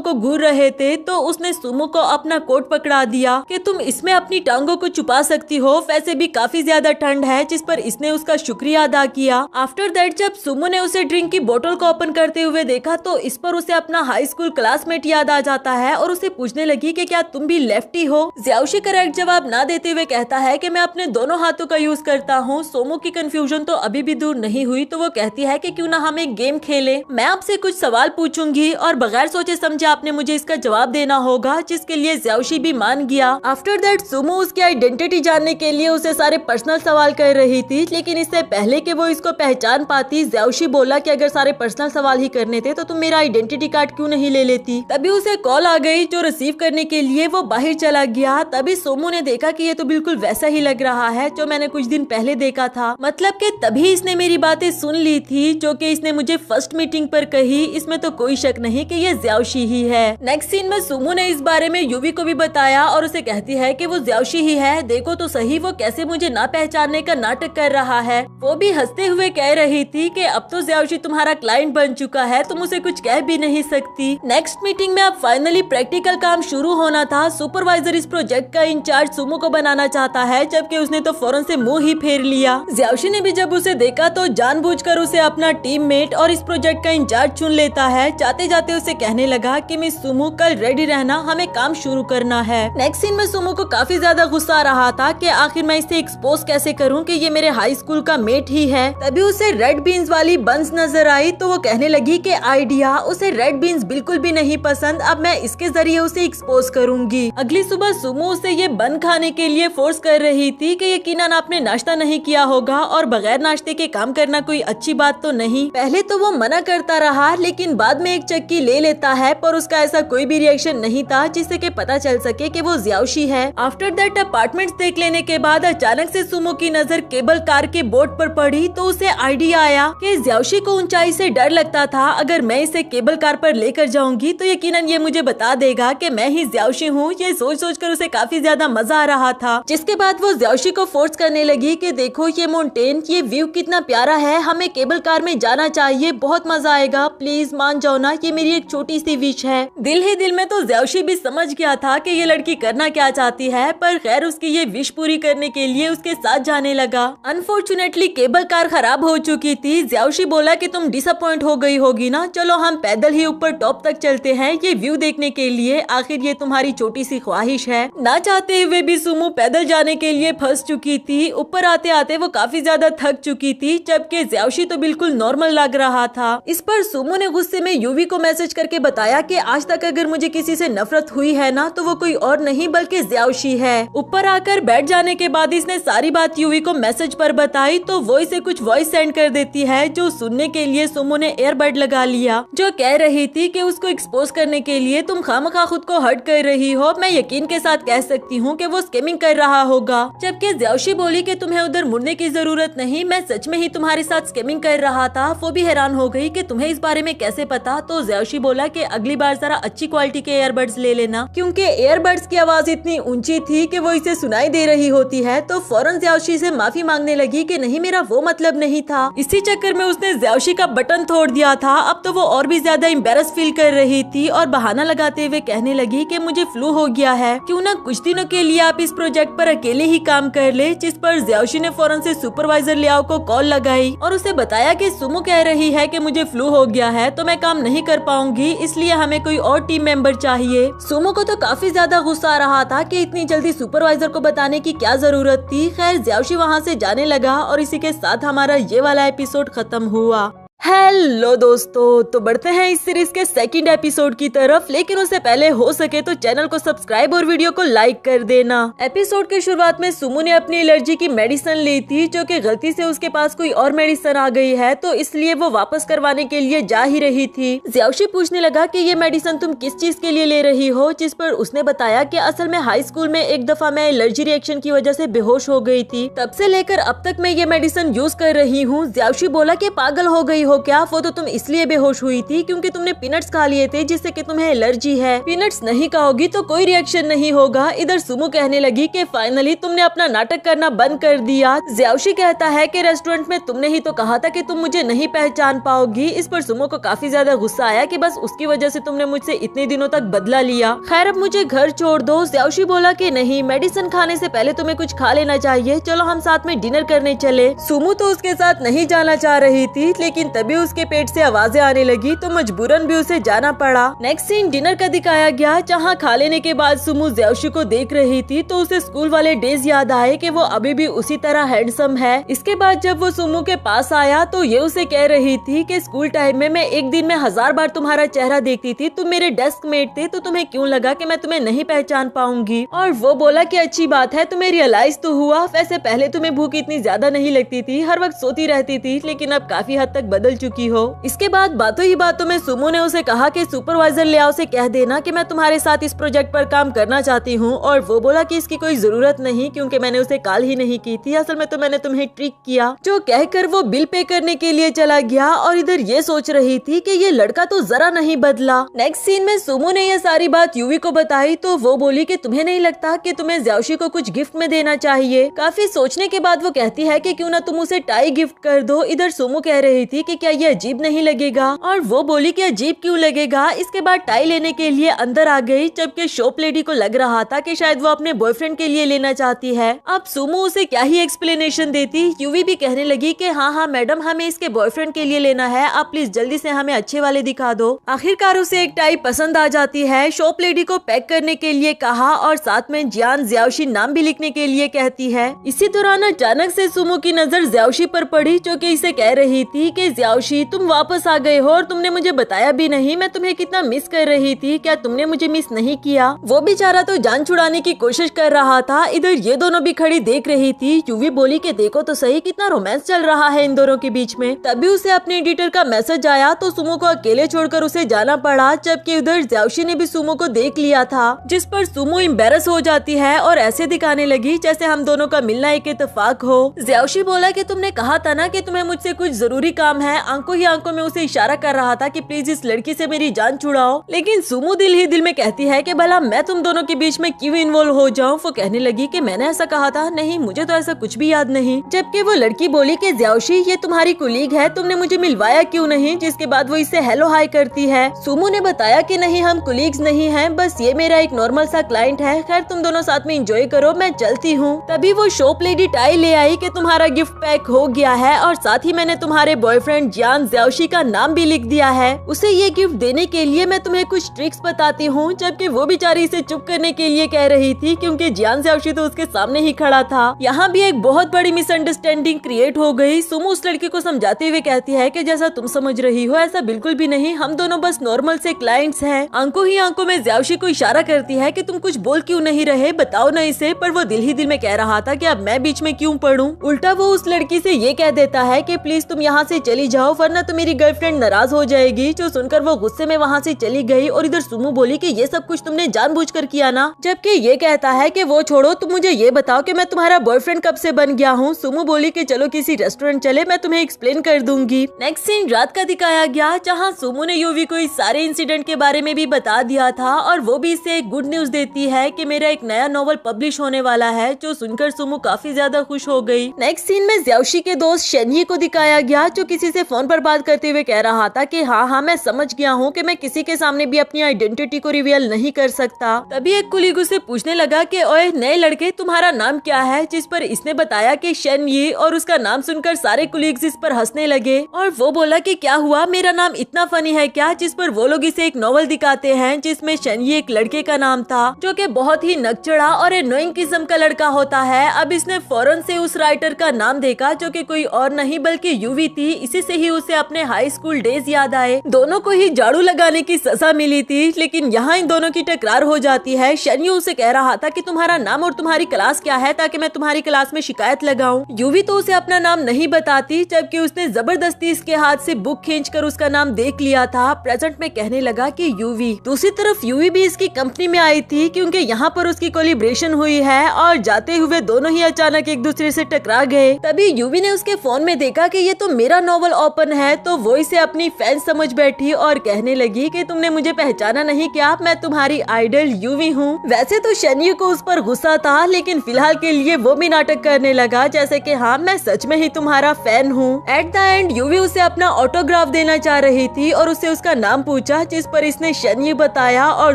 को घूर रहे थे, तो उसने सुमो को अपना कोट पकड़ा दिया कि तुम इसमें अपनी टांगों को छुपा सकती हो, वैसे भी काफी ज्यादा ठंड है, जिस पर इसने उसका शुक्रिया अदा किया। आफ्टर दैट जब सुमो ने उसे ड्रिंक की बोतल को ओपन करते हुए देखा तो इस पर उसे अपना हाई स्कूल क्लासमेट याद आ जाता है और उसे पूछने लगी कि क्या तुम भी लेफ्टी हो। ज़्याओशी करेक्ट जवाब ना देते हुए कहता है कि मैं अपने दोनों हाथों का यूज करता हूँ। सोमो की कंफ्यूजन तो अभी भी दूर नहीं हुई, तो वो कहती है कि क्यों ना हम एक गेम खेले, मैं आपसे कुछ सवाल पूछूंगी और बगैर सोचे समझे आपने मुझे इसका जवाब देना होगा, जिसके लिए ज़्याओशी भी मान गया। आफ्टर दैट सुमो उसकी आइडेंटिटी जानने के लिए उसे सारे पर्सनल सवाल कर रही थी, लेकिन इससे पहले कि वो इसको पहचान पाती, ज़्याओशी बोला कि अगर सारे पर्सनल सवाल ही करने थे तो तुम मेरा आइडेंटिटी कार्ड क्यों नहीं ले लेती। तभी उसे कॉल आ गई जो रिसीव करने के लिए वो बाहर चला गया। तभी सोमो ने देखा कि ये तो बिल्कुल वैसा ही लग रहा है जो मैंने कुछ दिन पहले देखा था, मतलब कि तभी इसने मेरी बातें सुन ली थी जो कि इसने मुझे फर्स्ट मीटिंग पर कही। इसमें तो कोई शक नहीं कि ये ज़्याओशी ही है। नेक्स्ट सीन में सुमो ने इस बारे में यूवी को भी बताया और उसे कहती है कि वो ज़्याओशी ही है, देखो तो सही वो कैसे मुझे ना पहचानने का नाटक कर रहा है। वो भी हंसते हुए कह रही थी कि अब तो ज़्याओशी तुम्हारा क्लाइंट बन चुका है, तुम उसे कुछ कह भी नहीं सकती। नेक्स्ट मीटिंग में अब फाइनली प्रैक्टिकल काम शुरू होना था। सुपरवाइजर इस प्रोजेक्ट का इंचार्ज सुमो को बनाना चाहता है, जबकि उसने तो फौरन से मुंह ही फेर लिया। ज़्याओशी ने भी जब उसे देखा तो जानबूझकर उसे अपना टीममेट और इस प्रोजेक्ट का इंचार्ज चुन लेता है। जाते जाते उसे कहने लगा कि मिस सुमो कल रेडी रहना, हमें काम शुरू करना है। नेक्स्ट सीन में सुमो को काफी ज्यादा गुस्सा आ रहा था कि आखिर मैं इसे एक्सपोज कैसे करूं कि ये मेरे हाई स्कूल का मेट ही है। तभी उसे रेड बीन्स वाली बंस नजर आई तो वो कहने लगी कि आइडिया, उसे रेड बीन्स बिल्कुल भी नहीं पसंद, अब मैं इसके जरिए उसे एक्सपोज करूंगी। अगली सुबह सुमो उसे ये बन खाने के लिए फोर्स कर रही थी कि यकीनन आपने नाश्ता नहीं किया होगा और बगैर नाश्ते के काम करना कोई अच्छी बात तो नहीं। पहले तो वो मना करता रहा, लेकिन बाद में एक चक्की ले लेता है, पर उसका ऐसा कोई भी रिएक्शन नहीं था जिससे कि पता चल सके कि वो ज़्याओशी है। आफ्टर दैट अपार्टमेंट्स देख लेने के बाद अचानक से सुमो की नजर केबल कार के बोर्ड पर पड़ी तो उसे आइडिया आया कि ज़्याओशी को ऊंचाई से डर लगता था, अगर मैं इसे केबल कार पर लेकर जाऊंगी तो यकीनन ये मुझे बता देगा कि मैं ही ज़्याओशी हूँ। ये सोच सोच कर उसे काफी ज्यादा मजा आ रहा था। जिसके बाद वो ज़्याओशी को फोर्स करने लगी कि देखो ये माउंटेन, ये व्यू कितना प्यारा है, हमें केबल कार में जाना चाहिए, बहुत मजा आएगा, प्लीज मान जाओ ना, ये मेरी एक छोटी सी विश है। दिल ही दिल में तो ज़्याओशी भी समझ गया था कि ये लड़की करना क्या चाहती है, पर खैर उसकी ये विश पूरी करने के लिए उसके साथ जाने लगा। अनफॉर्चुनेटली केबल कार खराब हो चुकी थी। ज़्याओशी बोला कि तुम डिसअपॉइंट हो गई होगी ना, चलो हम पैदल ही ऊपर टॉप तक चलते हैं ये व्यू देखने के लिए, आखिर ये तुम्हारी छोटी सी ख्वाहिश है। ना चाहते हुए भी सुमो पैदल जाने के लिए फंस चुकी थी। ऊपर आते आते वो काफी ज्यादा थक चुकी थी, जबकि ज़्याओशी तो बिल्कुल नॉर्मल लग रहा था। इस पर सुमो ने गुस्से में यूवी को मैसेज करके बताया कि आज तक अगर मुझे किसी से नफरत हुई है ना तो वो कोई और नहीं बल्कि ज़्याओशी है। ऊपर आकर बैठ जाने के बाद इसने सारी बात यूवी को मैसेज पर बताई तो वो इसे कुछ वॉइस सेंड कर देती है, जो सुनने के लिए सुमो ने एयरबड लगा लिया, जो कह रही थी कि उसको एक्सपोज करने के लिए तुम खामखा खुद को हर्ट कर रही हो, मैं यकीन के साथ कह सकती हूँ कि वो स्कैमिंग कर रहा होगा। जबकि ज़्याओशी बोली कि तुम्हें उधर मुड़ने की जरूरत नहीं, मैं सच में ही तुम्हारे साथ स्कैमिंग कर रहा था। वो भी हैरान हो गई कि तुम्हें इस बारे में कैसे पता। तो ज़्याओशी बोला कि अगली बार जरा अच्छी क्वालिटी के एयरबड्स ले लेना, क्योंकि एयरबड्स की आवाज इतनी ऊंची थी कि वो इसे सुनाई दे रही होती है। तो फौरन ज़्याओशी से माफी मांगने लगी कि नहीं मेरा वो मतलब नहीं था। इसी चक्कर में उसने ज़्याओशी का बटन तोड़ दिया था। अब तो वो और भी ज्यादा एम्बेरस फील कर रही थी और बहाना लगाते हुए कहने लगी कि मुझे फ्लू हो गया है, क्यों ना कुछ दिनों के लिए आप इस प्रोजेक्ट पर अकेले ही काम कर ले। जिस पर ज़्याओशी ने फौरन से सुपरवाइजर लियाओ को कॉल लगाई और उसे बताया कि सुमो कह रही है कि मुझे फ्लू हो गया है तो मैं काम नहीं कर पाऊंगी, इसलिए हमें कोई और टीम मेंबर चाहिए। सुमो को तो काफी ज्यादा गुस्सा आ रहा था कि इतनी जल्दी सुपरवाइजर को बताने की क्या जरूरत थी। खैर ज़्याओशी वहाँ से जाने लगा और इसी के साथ हमारा ये वाला एपिसोड खत्म हुआ। हेलो दोस्तों, तो बढ़ते हैं इस सीरीज के सेकंड एपिसोड की तरफ, लेकिन उससे पहले हो सके तो चैनल को सब्सक्राइब और वीडियो को लाइक कर देना। एपिसोड के शुरुआत में सुमो ने अपनी एलर्जी की मेडिसिन ली थी, जो कि गलती से उसके पास कोई और मेडिसिन आ गई है, तो इसलिए वो वापस करवाने के लिए जा ही रही थी। ज़्याओशी पूछने लगा कि ये मेडिसिन तुम किस चीज के लिए ले रही हो, जिस पर उसने बताया कि असल में हाई स्कूल में एक दफा मैं एलर्जी रिएक्शन की वजह से बेहोश हो गई थी, तब से लेकर अब तक मैं ये मेडिसिन यूज कर रही हूँ। ज़्याओशी बोला कि पागल हो गई हो क्या? वो तो तुम इसलिए बेहोश हुई थी क्योंकि तुमने पीनट्स खा लिए थे जिससे कि तुम्हें एलर्जी है। पीनट्स नहीं खाओगी तो कोई रिएक्शन नहीं होगा। इधर सुमो कहने लगी कि फाइनली तुमने अपना नाटक करना बंद कर दिया। ज़्याओशी कहता है कि रेस्टोरेंट में तुमने ही तो कहा था कि तुम मुझे नहीं पहचान पाओगी। इस पर सुमो को काफी ज्यादा गुस्सा आया कि बस उसकी वजह से तुमने मुझसे इतने दिनों तक बदला लिया। खैर अब मुझे घर छोड़ दो। ज़्याओशी बोला कि नहीं, मेडिसिन खाने से पहले तुम्हें कुछ खा लेना चाहिए। चलो हम साथ में डिनर करने चले। सुमो तो उसके साथ नहीं जाना चाह रही थी, लेकिन तभी उसके पेट से आवाजें आने लगी तो मजबूरन भी उसे जाना पड़ा। नेक्स्ट सीन डिनर का दिखाया गया, जहाँ खा लेने के बाद सुमो ज़्याओशी को देख रही थी तो उसे स्कूल वाले डेज याद आए कि वो अभी भी उसी तरह हैंडसम है। इसके बाद जब वो सुमो के पास आया तो ये उसे कह रही थी कि स्कूल टाइम में मैं एक दिन में 1000 बार तुम्हारा चेहरा देखती थी। तुम मेरे डेस्क मेट थे तो तुम्हें क्यों लगा कि मैं तुम्हें नहीं पहचान पाऊंगी? और वो बोला कि अच्छी बात है, तुम्हें रियलाइज तो हुआ। वैसे पहले तुम्हें भूख इतनी ज्यादा नहीं लगती थी, हर वक्त सोती रहती थी, लेकिन अब काफी हद तक बदल चुकी हो। इसके बाद बातों ही बातों में सुमो ने उसे कहा कि सुपरवाइजर लियाओ से कह देना कि मैं तुम्हारे साथ इस प्रोजेक्ट पर काम करना चाहती हूँ। और वो बोला कि इसकी कोई जरूरत नहीं क्योंकि मैंने उसे कॉल ही नहीं की थी, असल में तो मैंने तुम्हें ट्रिक किया। जो कहकर वो बिल पे करने के लिए चला गया और इधर ये सोच रही थी कि ये लड़का तो जरा नहीं बदला। नेक्स्ट सीन में सुमो ने ये सारी बात यूवी को बताई तो वो बोली कि तुम्हें नहीं लगता कि तुम्हें ज़्याओशी को कुछ गिफ्ट में देना चाहिए? काफी सोचने के बाद वो कहती है कि क्यों ना तुम उसे टाई गिफ्ट कर दो। इधर सुमो कह रही थी कि क्या ये अजीब नहीं लगेगा, और वो बोली कि अजीब क्यों लगेगा। इसके बाद टाई लेने के लिए अंदर आ गई, जबकि शॉप लेडी को लग रहा था कि शायद वो अपने बॉयफ्रेंड के लिए लेना चाहती है। अब सुमो उसे क्या ही एक्सप्लेनेशन देती। यूवी भी कहने लगी कि हाँ मैडम, हमें इसके बॉयफ्रेंड के लिए लेना है, आप प्लीज जल्दी से हमें अच्छे वाले दिखा दो। आखिरकार उसे एक टाई पसंद आ जाती है। शॉप लेडी को पैक करने के लिए कहा और साथ में जियान ज़्याओशी नाम भी लिखने के लिए कहती है। इसी दौरान अचानक से सुमो की नजर ज़्याओशी पर पड़ी, जो कि इसे कह रही थी कि ज़्याओशी तुम वापस आ गए हो और तुमने मुझे बताया भी नहीं, मैं तुम्हें कितना मिस कर रही थी, क्या तुमने मुझे मिस नहीं किया? वो बेचारा तो जान छुड़ाने की कोशिश कर रहा था। इधर ये दोनों भी खड़ी देख रही थी। यूवी बोली कि देखो तो सही कितना रोमांस चल रहा है इन दोनों के बीच में। तभी उसे अपने एडिटर का मैसेज आया तो सुमो को अकेले छोड़कर उसे जाना पड़ा, जबकि उधर ज़्याओशी ने भी सुमो को देख लिया था, जिस पर सुमो एम्बेरस हो जाती है और ऐसे दिखाने लगी जैसे हम दोनों का मिलना एक इत्तेफाक हो। ज़्याओशी बोला कि तुमने कहा था ना कि तुम्हें मुझसे कुछ जरूरी काम है। आंखों ही आंखों में उसे इशारा कर रहा था कि प्लीज इस लड़की से मेरी जान छुड़ाओ, लेकिन सुमो दिल ही दिल में कहती है कि भला मैं तुम दोनों के बीच में क्यों इन्वॉल्व हो जाऊं। वो कहने लगी कि मैंने ऐसा कहा था? नहीं, मुझे तो ऐसा कुछ भी याद नहीं। जबकि वो लड़की बोली कि ज़्याओशी ये तुम्हारी कुलीग है, तुमने मुझे मिलवाया क्यों नहीं? जिसके बाद वो इससे हेलो हाय करती है। सुमो ने बताया कि नहीं, हम कुलीग्स नहीं हैं, बस ये मेरा एक नॉर्मल सा क्लाइंट है। खैर तुम दोनों साथ में एंजॉय करो, मैं चलती हूँ। तभी वो शॉप लेडी टाई ले आई कि तुम्हारा गिफ्ट पैक हो गया है और साथ ही मैंने तुम्हारे बॉयफ्रेंड जियान ज़्याओशी का नाम भी लिख दिया है। उसे ये गिफ्ट देने के लिए मैं तुम्हें कुछ ट्रिक्स बताती हूँ। जबकि वो बेचारी इसे चुप करने के लिए कह रही थी क्योंकि जियान ज़्याओशी तो उसके सामने ही खड़ा था। यहाँ भी एक बहुत बड़ी मिसअंडरस्टैंडिंग क्रिएट हो गई। सुमो उस लड़की को समझाते हुए कहती है कि जैसा तुम समझ रही हो ऐसा बिल्कुल भी नहीं, हम दोनों बस नॉर्मल से क्लाइंट्स हैं। आंखों ही आंखों में ज़्याओशी को इशारा करती है कि तुम कुछ बोल क्यों नहीं रहे, बताओ ना इसे। पर वो दिल ही दिल में कह रहा था कि अब मैं बीच में क्यों पढ़ूं। उल्टा वो उस लड़की से ये कह देता है कि प्लीज तुम यहाँ से चली जाओ वरना तो मेरी गर्लफ्रेंड नाराज हो जाएगी। जो सुनकर वो गुस्से में वहाँ से चली गई और इधर सुमो बोली कि ये सब कुछ तुमने जानबूझकर किया ना। जबकि ये कहता है कि वो छोड़ो, तुम मुझे ये बताओ कि मैं तुम्हारा बॉयफ्रेंड कब से बन गया हूँ। सुमो बोली कि चलो किसी रेस्टोरेंट चले, मैं तुम्हें एक्सप्लेन कर दूंगी। नेक्स्ट सीन रात का दिखाया गया, जहाँ सुमो ने यूवी को इस सारे इंसिडेंट के बारे में भी बता दिया था और वो भी इससे एक गुड न्यूज देती है कि मेरा एक नया नॉवल पब्लिश होने वाला है, जो सुनकर सुमो काफी ज्यादा खुश हो गई। नेक्स्ट सीन में ज़्याओशी के दोस्त शेनयी को दिखाया गया, जो किसी से फोन पर बात करते हुए कह रहा था कि हाँ मैं समझ गया हूँ कि मैं किसी के सामने भी अपनी आइडेंटिटी को रिवील नहीं कर सकता। तभी एक कुलीग उसे पूछने लगा कि ओए नए लड़के, तुम्हारा नाम क्या है? जिस पर इसने बताया कि शेनयी, और उसका नाम सुनकर सारे कुलीग्स इस पर हंसने लगे और वो बोला कि क्या हुआ, मेरा नाम इतना फनी है क्या? जिस पर वो लोग इसे एक नॉवल दिखाते हैं जिसमें शेनयी एक लड़के का नाम था, जो कि बहुत ही नकचड़ा और एनोइंग किस्म का लड़का होता है। अब इसने फौरन से उस राइटर का नाम देखा, जो कि कोई और नहीं बल्कि यूवी थी। इसी से ही उसे अपने हाई स्कूल डेज याद आए। दोनों को ही झाड़ू लगाने की सजा मिली थी, लेकिन यहाँ इन दोनों की टकरार हो जाती है। शेनयी उसे कह रहा था कि तुम्हारा नाम और तुम्हारी क्लास क्या है, ताकि मैं तुम्हारी क्लास में शिकायत लगाऊं। यूवी तो उसे अपना नाम नहीं बताती, जबकि उसने जबरदस्ती इसके हाथ से बुक खींचकर उसका नाम देख लिया था। प्रेजेंट में कहने लगा कि यूवी। दूसरी तरफ यूवी भी इसकी कंपनी में आई थी, क्योंकि यहाँ पर उसकी कोलिब्रेशन हुई है और जाते हुए दोनों ही अचानक एक दूसरे से टकरा गए। तभी यूवी ने उसके फोन में देखा कि ये तो मेरा नॉवल ओपन है तो वो इसे अपनी फैन समझ बैठी और कहने लगी कि तुमने मुझे पहचाना नहीं क्या, मैं तुम्हारी आइडल यूवी हूँ। वैसे तो शनिये को उस पर गुस्सा था, लेकिन फिलहाल के लिए वो भी नाटक करने लगा जैसे कि हाँ मैं सच में ही तुम्हारा फैन हूँ। एट द एंड यूवी उसे अपना ऑटोग्राफ देना चाह रही थी और उससे उसका नाम पूछा, जिस पर इसने शनिये बताया और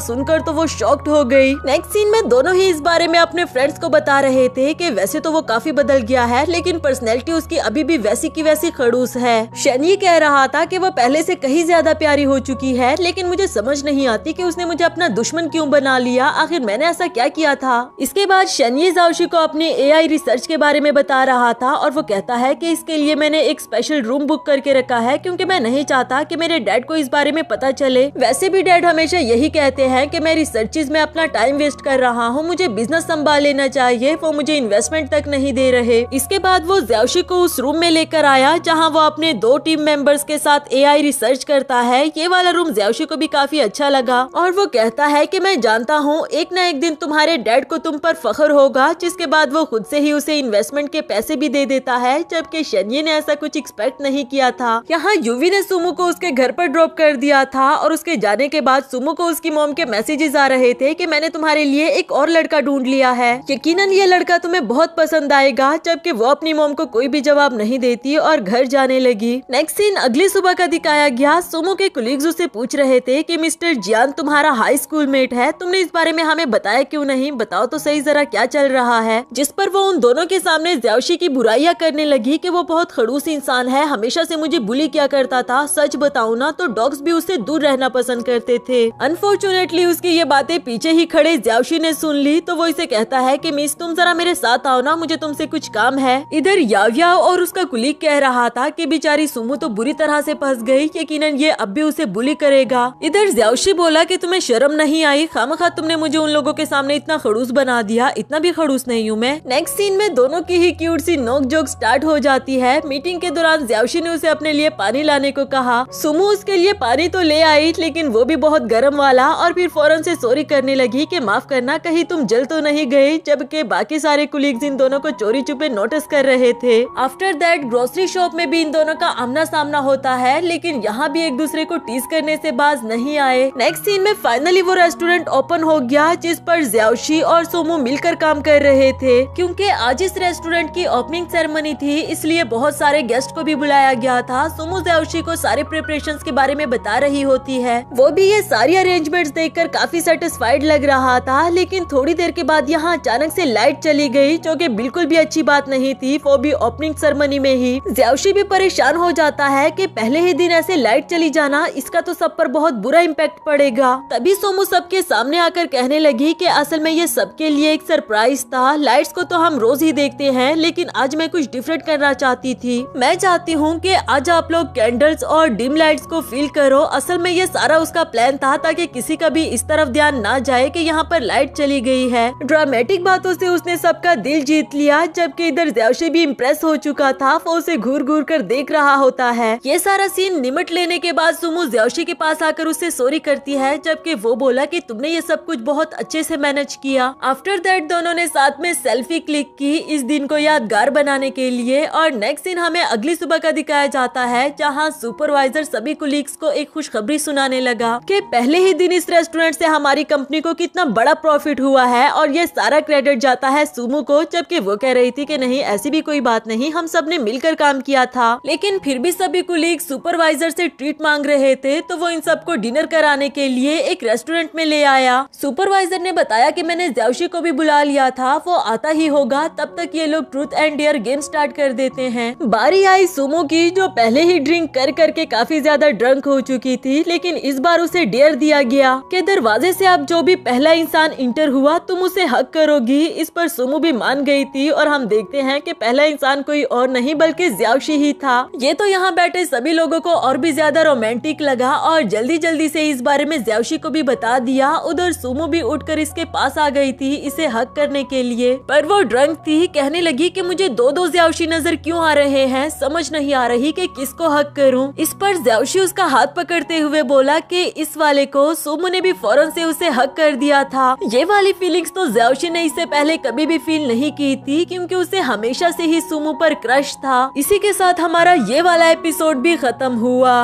सुनकर तो वो शॉक्ड हो गई। नेक्स्ट सीन में दोनों ही इस बारे में अपने फ्रेंड्स को बता रहे थे कि वैसे तो वो काफी बदल गया है, लेकिन पर्सनैलिटी उसकी अभी भी वैसी की वैसी खड़ूस है। शनिये कह रहा था कि वो पहले से कहीं ज्यादा प्यारी हो चुकी है, लेकिन मुझे समझ नहीं आती कि उसने मुझे अपना दुश्मन क्यों बना लिया, आखिर मैंने ऐसा क्या किया था। इसके बाद शनिये ज़ाओशी को अपने एआई रिसर्च के बारे में बता रहा था और वो कहता है कि इसके लिए मैंने एक स्पेशल रूम बुक करके रखा है, क्योंकि मैं नहीं चाहता कि मेरे डैड को इस बारे में पता चले। वैसे भी डैड हमेशा यही कहते हैं कि मैं रिसर्चेज में अपना टाइम वेस्ट कर रहा हूँ, मुझे बिजनेस संभाल लेना चाहिए, वो मुझे इन्वेस्टमेंट तक नहीं दे रहे। इसके बाद वो ज़ाओशी को उस रूम में लेकर आया जहाँ वो अपने 2 टीम मेंबर्स के साथ एआई रिसर्च करता है। ये वाला रूम ज़ाओशी को भी काफी अच्छा लगा और वो कहता है कि मैं जानता हूँ एक न एक दिन तुम्हारे डैड को तुम पर फख्र होगा। जिसके बाद वो खुद से ही उसे इन्वेस्टमेंट के पैसे भी दे देता है, जबकि शनिये ने ऐसा कुछ एक्सपेक्ट नहीं किया था। यहाँ यूवी ने सुमो को उसके घर पर ड्रॉप कर दिया था और उसके जाने के बाद सुमो को उसकी मॉम के मैसेजेस आ रहे थे कि मैंने तुम्हारे लिए एक और लड़का ढूंढ लिया है, यकीनन ये लड़का तुम्हें बहुत पसंद आएगा। जबकि वो अपनी मॉम को कोई भी जवाब नहीं देती और घर जाने लगी। नेक्स्ट सीन अगली सुबह का दिखाया गया। सुमो के कोलीग्स उससे पूछ रहे थे कि मिस्टर जियान तुम्हारा हाई स्कूल मेट है, तुमने इस बारे में हमें बताया क्यों नहीं, बताओ तो सही जरा क्या चल रहा है। जिस पर वो उन दोनों के सामने ज़ाओशी की बुराइयां करने लगी कि वो बहुत खड़ूस इंसान है, हमेशा से मुझे बुली किया करता था, सच बताऊं ना तो डॉग्स भी उससे दूर रहना पसंद करते थे। अनफॉर्चुनेटली उसकी ये बातें पीछे ही खड़े ज़ाओशी ने सुन ली तो वो इसे कहता है कि मिस तुम जरा मेरे साथ आओ ना, मुझे तुमसे कुछ काम है। इधर याव्या और उसका कुलीग कह रहा था कि बेचारी सुमो तो बुरी तरह से फंस गई, यकीनन ये अब भी उसे बुली करेगा। इधर ज़ाओशी बोला कि तुम्हें शर्म नहीं आई, खामखा तुमने मुझे उन लोगों के सामने इतना खड़ूस बना दिया, इतना भी खड़ूस नहीं हूँ मैं। नेक्स्ट सीन में दोनों की ही क्यूट सी नोक जोक स्टार्ट हो जाती है। मीटिंग के दौरान ज़ाओशी ने उसे अपने लिए पानी लाने को कहा। सुमो उसके लिए पानी तो ले आई, लेकिन वो भी बहुत गर्म वाला, और फिर फौरन से सॉरी करने लगी कि माफ करना कहीं तुम जल तो नहीं गई, जबकि बाकी सारे कुलीग्स इन दोनों को चोरी छुपे नोटिस कर रहे थे। आफ्टर दैट ग्रोसरी शॉप में भी इन दोनों का आमना सामना होता है, लेकिन यहाँ भी एक दूसरे को टीज करने से बाज नहीं आए। नेक्स्ट सीन में फाइनली वो रेस्टोरेंट ओपन हो गया जिस पर ज़ाओशी और सुमो मिलकर काम कर रहे थे। क्योंकि आज इस रेस्टोरेंट की ओपनिंग सेरेमनी थी, इसलिए बहुत सारे गेस्ट को भी बुलाया गया था। सुमो ज़ाओशी को सारे प्रिपरेशंस के बारे में बता रही होती है। वो भी ये सारी अरेंजमेंट्स देखकर काफी सेटिस्फाइड लग रहा था, लेकिन थोड़ी देर के बाद यहाँ अचानक से लाइट चली गई, जो कि बिल्कुल भी अच्छी बात नहीं थी, वो भी ओपनिंग सेरेमनी में ही। ज़ाओशी भी परेशान हो जाता है कि पहले ही दिन ऐसे लाइट चली जाना, इसका तो सब पर बहुत बुरा इम्पैक्ट पड़ेगा। तभी सुमो सबके सामने आकर कहने लगी कि असल में ये सबके लिए एक सरप्राइज था। लाइट्स को तो हम रोज ही देखते हैं, लेकिन आज मैं कुछ डिफरेंट करना चाहती थी। मैं चाहती हूँ कि आज आप लोग कैंडल्स और डिम लाइट्स को फील करो। असल में ये सारा उसका प्लान था ताकि किसी का भी इस तरफ ध्यान ना जाए कि यहाँ पर लाइट चली गई है। ड्रामेटिक बातों से उसने सबका दिल जीत लिया, जबकि इधर ज़ाओशी भी इम्प्रेस हो चुका था, वो उसे घूर घूर कर देख रहा होता है। ये सारा सीन निमट लेने के बाद सुमो ज़ाओशी के पास आकर उससे सॉरी करती है, जबकि वो बोला कि तुमने ये सब कुछ बहुत अच्छे से मैनेज किया। आफ्टर दैट दोनों ने साथ में सेल्फी क्लिक की इस दिन को यादगार बनाने के लिए। और नेक्स्ट सीन हमें अगली सुबह का दिखाया जाता है, जहाँ सुपरवाइजर सभी कुलीग्स को एक खुशखबरी सुनाने लगा कि पहले ही दिन इस रेस्टोरेंट से हमारी कंपनी को कितना बड़ा प्रॉफिट हुआ है और ये सारा क्रेडिट जाता है सुमो को। जबकि वो कह रही थी कि नहीं ऐसी भी कोई बात नहीं, हम सब ने मिलकर काम किया था। लेकिन फिर भी सभी कुलीग सुपरवाइजर से ट्रीट मांग रहे थे, तो वो इन सबको डिनर कराने के लिए एक रेस्टोरेंट में ले आया। सुपरवाइजर ने बताया कि मैंने ज़ाओशी को भी बुला लिया था, वो आता ही होगा, तब तक ये लोग truth and dare game start कर देते हैं। बारी आई सुमो की, जो पहले ही ड्रिंक कर करके काफी ज्यादा ड्रंक हो चुकी थी, लेकिन इस बार उसे डेयर दिया गया कि दरवाजे से अब जो भी पहला इंसान इंटर हुआ तुम उसे हक करोगी। इस पर सुमो भी मान गई थी और हम देखते हैं कि पहला इंसान कोई और नहीं बल्कि ज़ाओशी ही था। ये तो यहाँ बैठे सभी लोगों को और भी ज्यादा रोमांटिक लगा और जल्दी जल्दी से इस बारे में ज़ाओशी को भी बता दिया। उधर सुमो भी उठकर इसके पास आ गई थी इसे हक करने के लिए, पर वो ड्रंक थी। कहने लगी कि मुझे दो ज़ाओशी नजर क्यों आ रहे हैं, समझ नहीं आ रही कि किसको हक करूं। इस पर ज़ाओशी उसका हाथ पकड़ते हुए बोला कि इस वाले को। सुमो ने भी फौरन से उसे हक कर दिया था। ये वाली फीलिंग्स तो ज़ाओशी ने इससे पहले कभी भी फील नहीं की थी, क्योंकि उसे हमेशा से ही सुमो पर क्रश था। इसी के साथ हमारा ये वाला एपिसोड भी खत्म हुआ।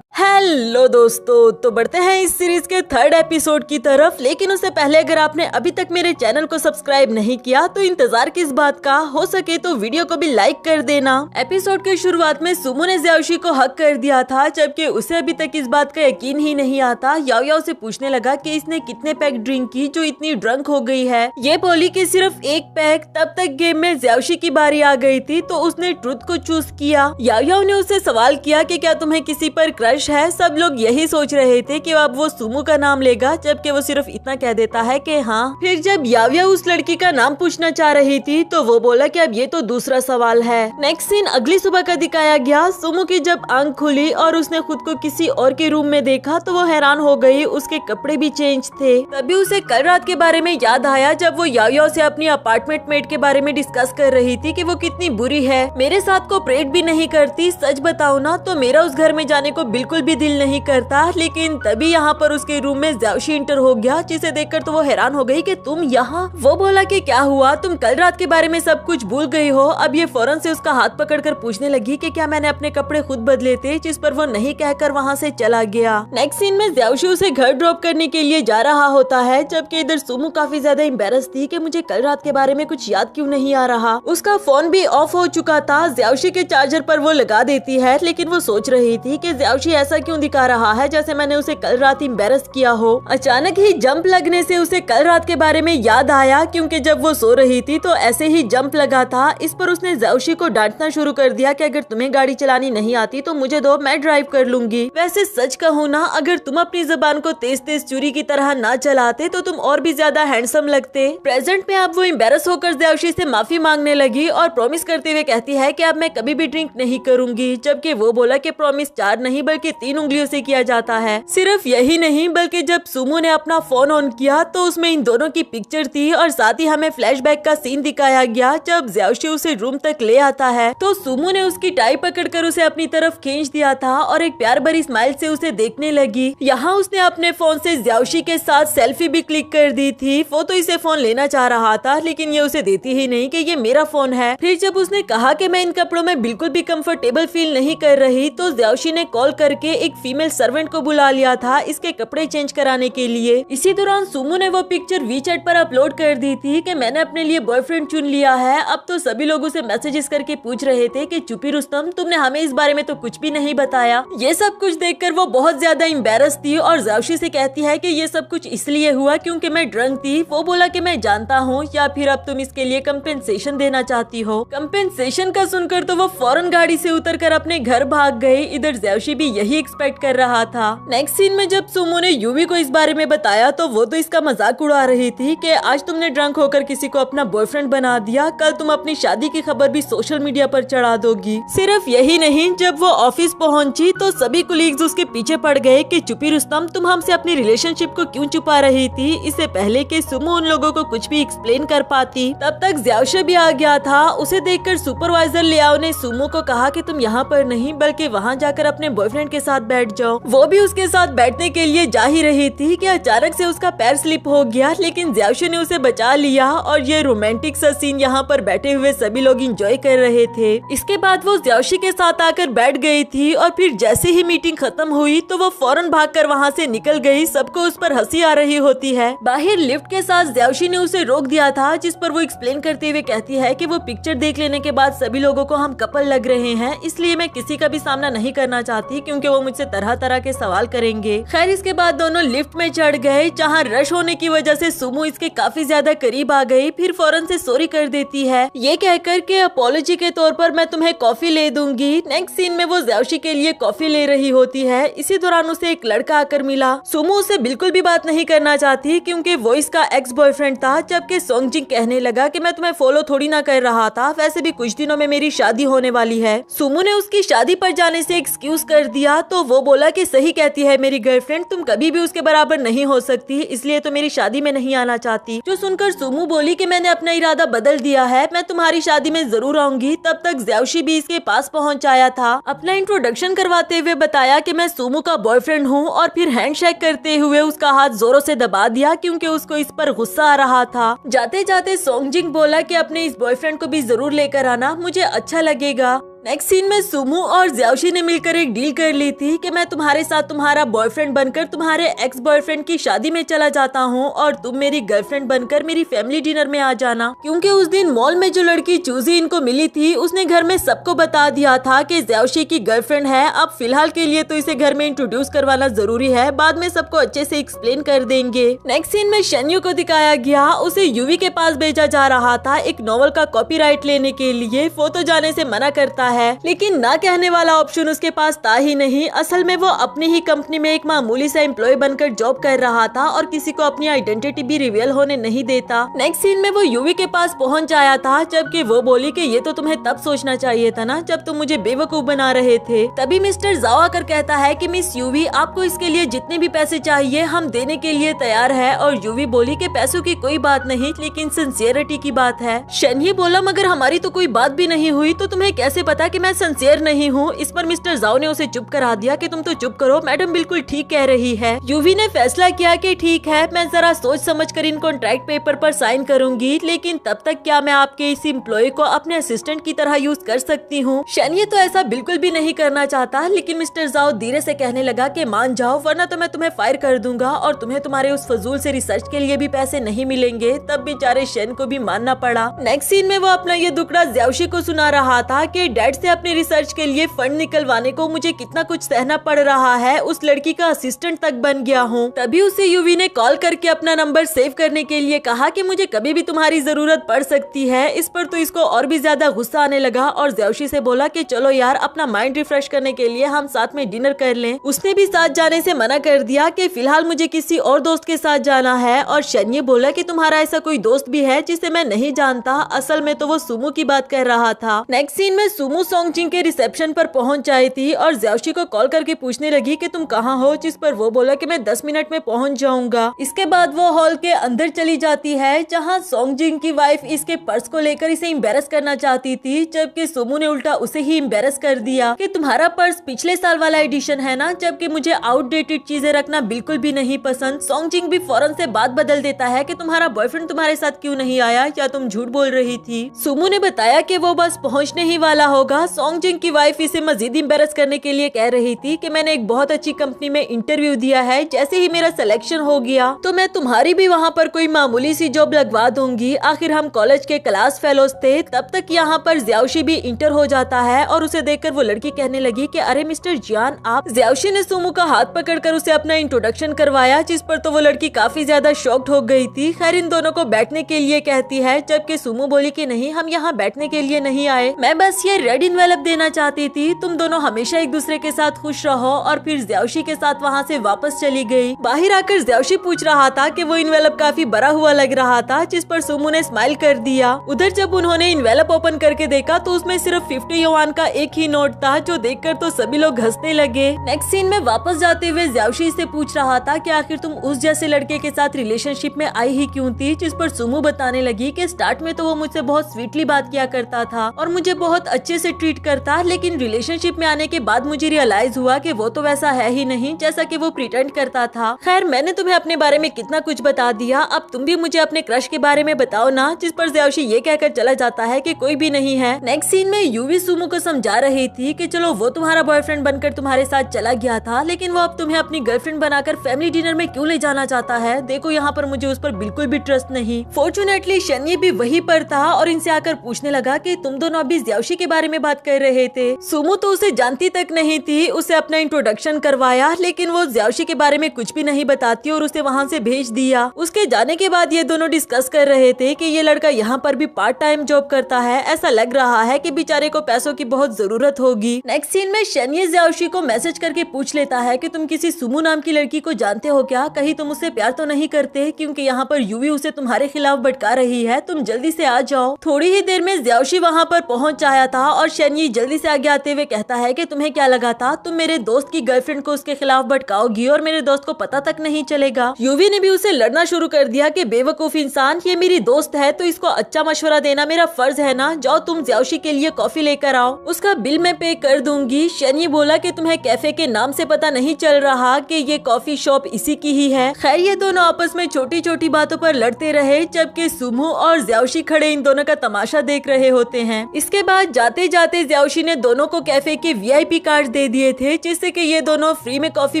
हेलो दोस्तों, तो बढ़ते हैं इस सीरीज के थर्ड एपिसोड की तरफ। लेकिन उससे पहले अगर आपने अभी तक मेरे चैनल को सब्सक्राइब नहीं किया तो इंतजार किस बात का, हो सके तो वीडियो को भी लाइक कर देना। एपिसोड के शुरुआत में सुमो ने ज़्याओशी को हक कर दिया था, जबकि उसे अभी तक इस बात का यकीन ही नहीं आता। याओ याओ से पूछने लगा कि इसने कितने पैक ड्रिंक की जो इतनी ड्रंक हो गई है। ये बोली कि सिर्फ एक पैक। तब तक गेम में ज़्याओशी की बारी आ गई थी तो उसने ट्रुथ को चूज किया। याओ याओ ने उससे सवाल किया कि क्या तुम्हें किसी पर क्रश है। सब लोग यही सोच रहे थे कि अब वो सुमो का नाम लेगा, जबकि वो सिर्फ इतना कह देता है कि हाँ। फिर जब याओ याओ उस लड़की का नाम पूछना चाह रही थी तो वो बोला कि अब ये तो दूसरा सवाल है। नेक्स्ट सीन अगली सुबह का दिखाया गया। सुमो की जब आंख खुली और उसने खुद को किसी और के रूम में देखा तो वो हैरान हो गई। उसके कपड़े भी चेंज थे। तभी उसे कल रात के बारे में याद आया जब वो याओ याओ से अपनी अपार्टमेंट मेट के बारे में डिस्कस कर रही थी कि वो कितनी बुरी है, मेरे साथ कोऑपरेट भी नहीं करती। सच बताओ ना तो मेरा उस घर में जाने को बिल्कुल भी दिल नहीं करता। लेकिन तभी यहाँ पर उसके रूम में ज़्याओशी इंटर हो गया, जिसे देखकर तो वो हैरान हो गई कि तुम यहाँ। वो बोला कि क्या हुआ, तुम कल रात के बारे में सब कुछ भूल गई हो। अब ये फौरन से उसका हाथ पकड़कर पूछने लगी कि क्या मैंने अपने कपड़े खुद बदले थे, जिस पर वो नहीं कहकर वहाँ से चला गया। नेक्स्ट सीन में ज़्याओशी उसे घर ड्रॉप करने के लिए जा रहा होता है, जबकि इधर सुमो काफी ज्यादा एम्बेरस थी कि मुझे कल रात के बारे में कुछ याद क्यों नहीं आ रहा। उसका फोन भी ऑफ हो चुका था। ज़्याओशी के चार्जर पर वो लगा देती है, लेकिन वो सोच रही थी कि ज़्याओशी ऐसा क्यों दिखा रहा है जैसे मैंने उसे कल रात एम्बेरस किया हो। अचानक ही जंप लगने से उसे कल रात के बारे में याद आया, क्योंकि जब वो सो रही थी तो ऐसे ही जंप लगा था। इस पर उसने ज़्याओशी को डांटना शुरू कर दिया कि अगर तुम्हें गाड़ी चलानी नहीं आती तो मुझे दो, मैं ड्राइव कर लूंगी। वैसे सच कहूँ ना, अगर तुम अपनी जबान को तेज तेज चूरी की तरह ना चलाते तो तुम और भी ज्यादा हैंडसम लगते। प्रेजेंट में अब वो एम्बेरस होकर ज़्याओशी से माफी मांगने लगी और प्रॉमिस करते हुए कहती है कि अब मैं कभी भी ड्रिंक नहीं करूंगी। जबकि वो बोला कि प्रॉमिस 4 नहीं बल्कि 3 उंगलियों से किया जाता है। सिर्फ यही नहीं बल्कि जब सुमो ने अपना फोन ऑन किया तो उसमें इन दोनों की पिक्चर थी और साथ ही हमें फ्लैशबैक का सीन दिखाया गया जब ज़्याओशी उसे रूम तक ले आता है तो सुमो ने उसकी टाई पकड़कर उसे अपनी तरफ खींच दिया था और एक प्यार भरी स्माइल से उसे देखने लगी। यहाँ उसने अपने फोन से ज़्याओशी के साथ सेल्फी भी क्लिक कर दी थी। वो तो इसे फोन लेना चाह रहा था, लेकिन ये उसे देती ही नहीं कि ये मेरा फोन है। फिर जब उसने कहा कि मैं इन कपड़ों में बिल्कुल भी कंफर्टेबल फील नहीं कर रही तो ज़्याओशी ने कॉल करके एक फीमेल सर्वेंट को बुला लिया था इसके कपड़े चेंज कराने के लिए। इसी दौरान सुमो ने वो पिक्चर वीचैट पर अपलोड कर दी थी कि मैंने अपने लिए बॉयफ्रेंड चुन लिया है। अब तो सभी लोग उसे मैसेजेस करके पूछ रहे थे कि चुपी रुस्तम, तुमने हमें इस बारे में तो कुछ भी नहीं बताया। ये सब कुछ देखकर वो बहुत ज्यादा एम्बेरस थी और ज़्याओशी से कहती है कि ये सब कुछ इसलिए हुआ क्योंकि मैं ड्रंक थी। वो बोला कि मैं जानता हूँ, या फिर अब तुम इसके लिए कंपेंसेशन देना चाहती हो। कंपेंसेशन का सुनकर तो वो फौरन गाड़ी से उतरकर अपने घर भाग गई। इधर ज़्याओशी भी यही एक्सपेक्ट कर रहा था। नेक्स्ट सीन में जब सुमो ने यूवी को इस बारे में बताया तो वो तो इसका मजाक उड़ा रही थी कि आज तुमने ड्रंक होकर किसी को अपना बॉयफ्रेंड बना दिया, कल तुम अपनी शादी की खबर भी सोशल मीडिया पर चढ़ा दोगी। सिर्फ यही नहीं, जब वो ऑफिस पहुंची तो सभी कुलीग्स उसके पीछे पड़ गए कि चुपी रुस्तम, तुम हमसे अपनी रिलेशनशिप को क्यों छुपा रही थी, इससे पहले कि सुमो उन लोगों को कुछ भी एक्सप्लेन कर पाती। तब तक ज़्याओशी भी आ गया था। उसे देखकर सुपरवाइजर लियाओ ने सुमो को कहा कि तुम यहाँ पर नहीं बल्कि वहाँ जाकर अपने बॉयफ्रेंड के साथ बैठ जाओ। वो भी उसके साथ बैठने के लिए जा ही रही थी कि अचानक से उसका पैर स्लिप हो गया, लेकिन ज़्याओशी ने उसे बचा लिया और ये रोमांटिक सा सीन यहाँ पर बैठे हुए सभी लोग एंजॉय कर रहे थे। इसके बाद वो ज़्याओशी के साथ आकर बैठ गई थी और फिर जैसे ही मीटिंग खत्म हुई तो वो फौरन भागकर वहाँ से निकल गई। सबको उस पर हंसी आ रही होती है। बाहर लिफ्ट के साथ ज़्याओशी ने उसे रोक दिया था, जिस पर वो एक्सप्लेन करते हुए कहती है कि वो पिक्चर देख लेने के बाद सभी लोगों को हम कपल लग रहे हैं, इसलिए मैं किसी का भी सामना नहीं करना चाहती क्योंकि वो मुझसे तरह तरह के सवाल करेंगे। खैर इसके बाद दोनों लिफ्ट में चढ़ गए, जहाँ रश होने की वजह से सुमो इसके काफी ज्यादा करीब आ गई। फिर फौरन से सॉरी कर देती है, ये कहकर के अपॉलॉजी के तौर पर मैं तुम्हें कॉफी ले दूंगी। नेक्स्ट सीन में वो ज़्याओशी के लिए कॉफी ले रही होती है। इसी दौरान उसे एक लड़का आकर मिला। सुमो उसे बिल्कुल भी बात नहीं करना चाहती क्योंकि वो इसका एक्स बॉयफ्रेंड था, जबकि सोंगजिंग कहने लगा कि मैं तुम्हें फॉलो थोड़ी ना कर रहा था, वैसे भी कुछ दिनों में मेरी शादी होने वाली है। सुमो ने उसकी शादी पर जाने से एक्सक्यूज कर दिया तो वो बोला कि सही कहती है मेरी गर्लफ्रेंड, तुम कभी भी उसके बराबर नहीं हो सकती, इसलिए तो मेरी शादी में नहीं आना चाहती। जो सुनकर सुमो बोली कि मैंने अपना इरादा बदल दिया है, मैं तुम्हारी शादी में जरूर आऊंगी। तब तक ज़्याओशी भी इसके पास पहुंच आया था। अपना इंट्रोडक्शन करवाते हुए बताया कि मैं सुमो का बॉयफ्रेंड हूं और फिर हैंडशेक करते हुए उसका हाथ जोरों से दबा दिया क्योंकि उसको इस पर गुस्सा आ रहा था। जाते जाते सोंगजिंग बोला कि अपने इस बॉयफ्रेंड को भी जरूर लेकर आना, मुझे अच्छा लगेगा। नेक्स्ट सीन में सुमो और ज्याओशी ने मिलकर एक डील कर ली थी कि मैं तुम्हारे साथ तुम्हारा बॉयफ्रेंड बनकर तुम्हारे एक्स बॉयफ्रेंड की शादी में चला जाता हूँ और तुम मेरी गर्लफ्रेंड बनकर मेरी फैमिली डिनर में आ जाना। क्योंकि उस दिन मॉल में जो लड़की चूजी इनको मिली थी उसने घर में सबको बता दिया था कि ज्याओशी की गर्लफ्रेंड है। अब फिलहाल के लिए तो इसे घर में इंट्रोड्यूस करवाना जरूरी है, बाद में सबको अच्छे से एक्सप्लेन कर देंगे। नेक्स्ट सीन में शन्यू को दिखाया गया, उसे यूवी के पास भेजा जा रहा था एक नॉवल का कॉपीराइट लेने के लिए। वो तो जाने से मना करता है, लेकिन ना कहने वाला ऑप्शन उसके पास था ही नहीं। असल में वो अपनी ही कंपनी में एक मामूली सा एम्प्लॉय बनकर जॉब कर रहा था और किसी को अपनी आइडेंटिटी भी रिवील होने नहीं देता। नेक्स्ट सीन में वो यूवी के पास पहुंच आया था, जबकि वो बोली कि ये तो तुम्हें तब सोचना चाहिए था ना जब तुम मुझे बेवकूफ बना रहे थे। तभी मिस्टर जाओ आकर कहता है कि मिस यूवी, आपको इसके लिए जितने भी पैसे चाहिए हम देने के लिए तैयार है। और यूवी बोली कि पैसों की कोई बात नहीं, लेकिन सिंसियरिटी की बात है। शन्यू बोला, मगर हमारी तो कोई बात भी नहीं हुई, तो तुम्हें कैसे पता कि मैं सिंसियर नहीं हूँ। इस पर मिस्टर जाओ ने उसे चुप करा दिया कि तुम तो चुप करो, मैडम बिल्कुल ठीक कह रही है। यूवी ने फैसला किया कि ठीक है, मैं जरा सोच समझ कर इन कॉन्ट्रैक्ट पेपर पर साइन करूंगी, लेकिन तब तक क्या मैं आपके इस एम्प्लॉय को अपने असिस्टेंट की तरह यूज कर सकती हूँ। शन्यू तो ऐसा बिल्कुल भी नहीं करना चाहता, लेकिन मिस्टर जाओ धीरे से कहने लगा कि मान जाओ वरना तो मैं तुम्हें फायर कर दूंगा और तुम्हें तुम्हारे उस फजूल से रिसर्च के लिए भी पैसे नहीं मिलेंगे। तब बेचारे शन को भी मानना पड़ा। नेक्स्ट सीन में वो अपना ये दुखड़ा ज्याओशी को सुना रहा था कि डैड से अपने रिसर्च के लिए फंड निकलवाने को मुझे कितना कुछ सहना पड़ रहा है, उस लड़की का असिस्टेंट तक बन गया हूँ। तभी उसे यूवी ने कॉल करके अपना नंबर सेव करने के लिए कहा कि मुझे कभी भी तुम्हारी जरूरत पड़ सकती है। इस पर तो इसको और भी ज्यादा गुस्सा आने लगा और ज्याओशी से बोला कि चलो यार, अपना माइंड रिफ्रेश करने के लिए हम साथ में डिनर कर लें। उसने भी साथ जाने से मना कर दिया कि फिलहाल मुझे किसी और दोस्त के साथ जाना है। और शन्यू बोला कि तुम्हारा ऐसा कोई दोस्त भी है जिसे मैं नहीं जानता। असल में तो वो सुमो की बात कर रहा था। नेक्स्ट सीन में सुमो सोंगजिंग के रिसेप्शन पर पहुंच आई थी और ज्याओशी को कॉल करके पूछने लगी कि तुम कहाँ हो, जिस पर वो बोला कि मैं 10 मिनट में पहुंच जाऊंगा। इसके बाद वो हॉल के अंदर चली जाती है जहाँ सोंगजिंग की वाइफ इसके पर्स को लेकर इसे एम्बेरस करना चाहती थी, जबकि सुमो ने उल्टा उसे ही एम्बेरस कर दिया कि तुम्हारा पर्स पिछले साल वाला एडिशन है ना, जबकि मुझे आउटडेटेड चीजें रखना बिल्कुल भी नहीं पसंद। सोंगजिंग भी फौरन से बात बदल देता है कि तुम्हारा बॉयफ्रेंड तुम्हारे साथ क्यों नहीं आया, या तुम झूठ बोल रही थी। सुमो ने बताया कि वो बस पहुंचने ही वाला होगा। सोंगजिंग की वाइफ इसे मजीद एम्बेरस करने के लिए कह रही थी कि मैंने एक बहुत अच्छी कंपनी में इंटरव्यू दिया है, जैसे ही मेरा सिलेक्शन हो गया तो मैं तुम्हारी भी वहाँ पर कोई मामूली सी जॉब लगवा दूंगी। आखिर हम कॉलेज के क्लास फेलोज थे। तब तक यहाँ पर ज्याओशी भी इंटर हो जाता है और उसे देखकर वो लड़की कहने लगी कि अरे मिस्टर जियान आप। ज्याओशी ने सुमो का हाथ पकड़कर उसे अपना इंट्रोडक्शन करवाया, जिस पर तो वो लड़की काफी ज्यादा शॉक्ड हो गई थी। खैर इन दोनों को बैठने के लिए कहती है, जबकि सुमो बोली कि नहीं, हम यहाँ बैठने के लिए नहीं आए, मैं बस ये रेड इनवेलप देना चाहती थी। तुम दोनों हमेशा एक दूसरे के साथ खुश रहो। और फिर ज्याओशी के साथ वहाँ से वापस चली गई। बाहर आकर ज्याओशी पूछ रहा था कि वो इनवेलप काफी बड़ा हुआ लग रहा था, जिस पर सुमो ने स्माइल कर दिया। उधर जब उन्होंने इनवेलप ओपन करके देखा तो उसमें सिर्फ 50 युआन का एक ही नोट था, जो देखकर तो सभी लोग हंसने लगे। नेक्स्ट सीन में वापस जाते हुए ज्याओशी से पूछ रहा था कि आखिर तुम उस जैसे लड़के के साथ रिलेशनशिप में आई ही क्यों थी, जिस पर सुमो बताने लगी कि स्टार्ट में तो वो मुझसे बहुत स्वीटली बात किया करता था और मुझे बहुत अच्छे से ट्रीट करता, लेकिन रिलेशनशिप में आने के बाद मुझे रियलाइज हुआ कि वो तो वैसा है ही नहीं जैसा कि वो प्रिटेंड करता था। खैर मैंने तुम्हें अपने बारे में कितना कुछ बता दिया, अब तुम भी मुझे अपने क्रश के बारे में बताओ ना, जिस पर ज्याओशी ये कहकर चला जाता है कि कोई भी नहीं है। नेक्स्ट सीन में यूवी सुमो को समझा रही थी कि चलो वो तुम्हारा बॉयफ्रेंड बनकर तुम्हारे साथ चला गया था, लेकिन वो अब तुम्हें अपनी गर्लफ्रेंड बनाकर फैमिली डिनर में क्यों ले जाना चाहता है। देखो यहाँ पर मुझे उस पर बिल्कुल भी ट्रस्ट नहीं। फॉर्चुनेटली शन्यू भी वहीं पर था और इनसे आकर पूछने लगा कि तुम दोनों अभी ज्याओशी के बारे में बात कर रहे थे। सुमो तो उसे जानती तक नहीं थी। उसे अपना इंट्रोडक्शन करवाया, लेकिन वो ज्याओशी के बारे में कुछ भी नहीं बताती और उसे वहाँ से भेज दिया। उसके जाने के बाद ये दोनों डिस्कस कर रहे थे कि ये लड़का यहाँ पर भी पार्ट टाइम जॉब करता है। ऐसा लग रहा है कि बेचारे को पैसों की बहुत जरूरत होगी। नेक्स्ट सीन में शन्यू ज्याओशी को मैसेज करके पूछ लेता है कि तुम किसी सुमो नाम की लड़की को जानते हो क्या, कहीं तुम उससे प्यार तो नहीं करते, क्योंकि यहाँ पर यूवी उसे तुम्हारे खिलाफ भटका रही है, तुम जल्दी से आ जाओ। थोड़ी ही देर में ज्याओशी वहाँ पर पहुँच आया था और शन्यू जल्दी से आगे आते हुए कहता है कि तुम्हें क्या लगा था, तुम मेरे दोस्त की गर्लफ्रेंड को उसके खिलाफ भटकाओगी और मेरे दोस्त को पता तक नहीं चलेगा। यूवी ने भी उसे लड़ना शुरू कर दिया कि बेवकूफ इंसान, ये मेरी दोस्त है तो इसको अच्छा मशवरा देना मेरा फर्ज है ना, जाओ तुम ज्याओशी के लिए कॉफी लेकर आओ, उसका बिल मैं पे कर दूंगी। शन्यू बोला कि तुम्हें कैफे के नाम से पता नहीं चल रहा कि ये कॉफी शॉप इसी की ही है। खैर ये दोनों आपस में छोटी छोटी बातों पर लड़ते रहे, जबकि सुमो और ज्याओशी खड़े इन दोनों का तमाशा देख रहे होते हैं। इसके बाद जाते जाते ज्याओशी ने दोनों को कैफे के VIP कार्ड दे दिए थे, जिससे कि ये दोनों फ्री में कॉफी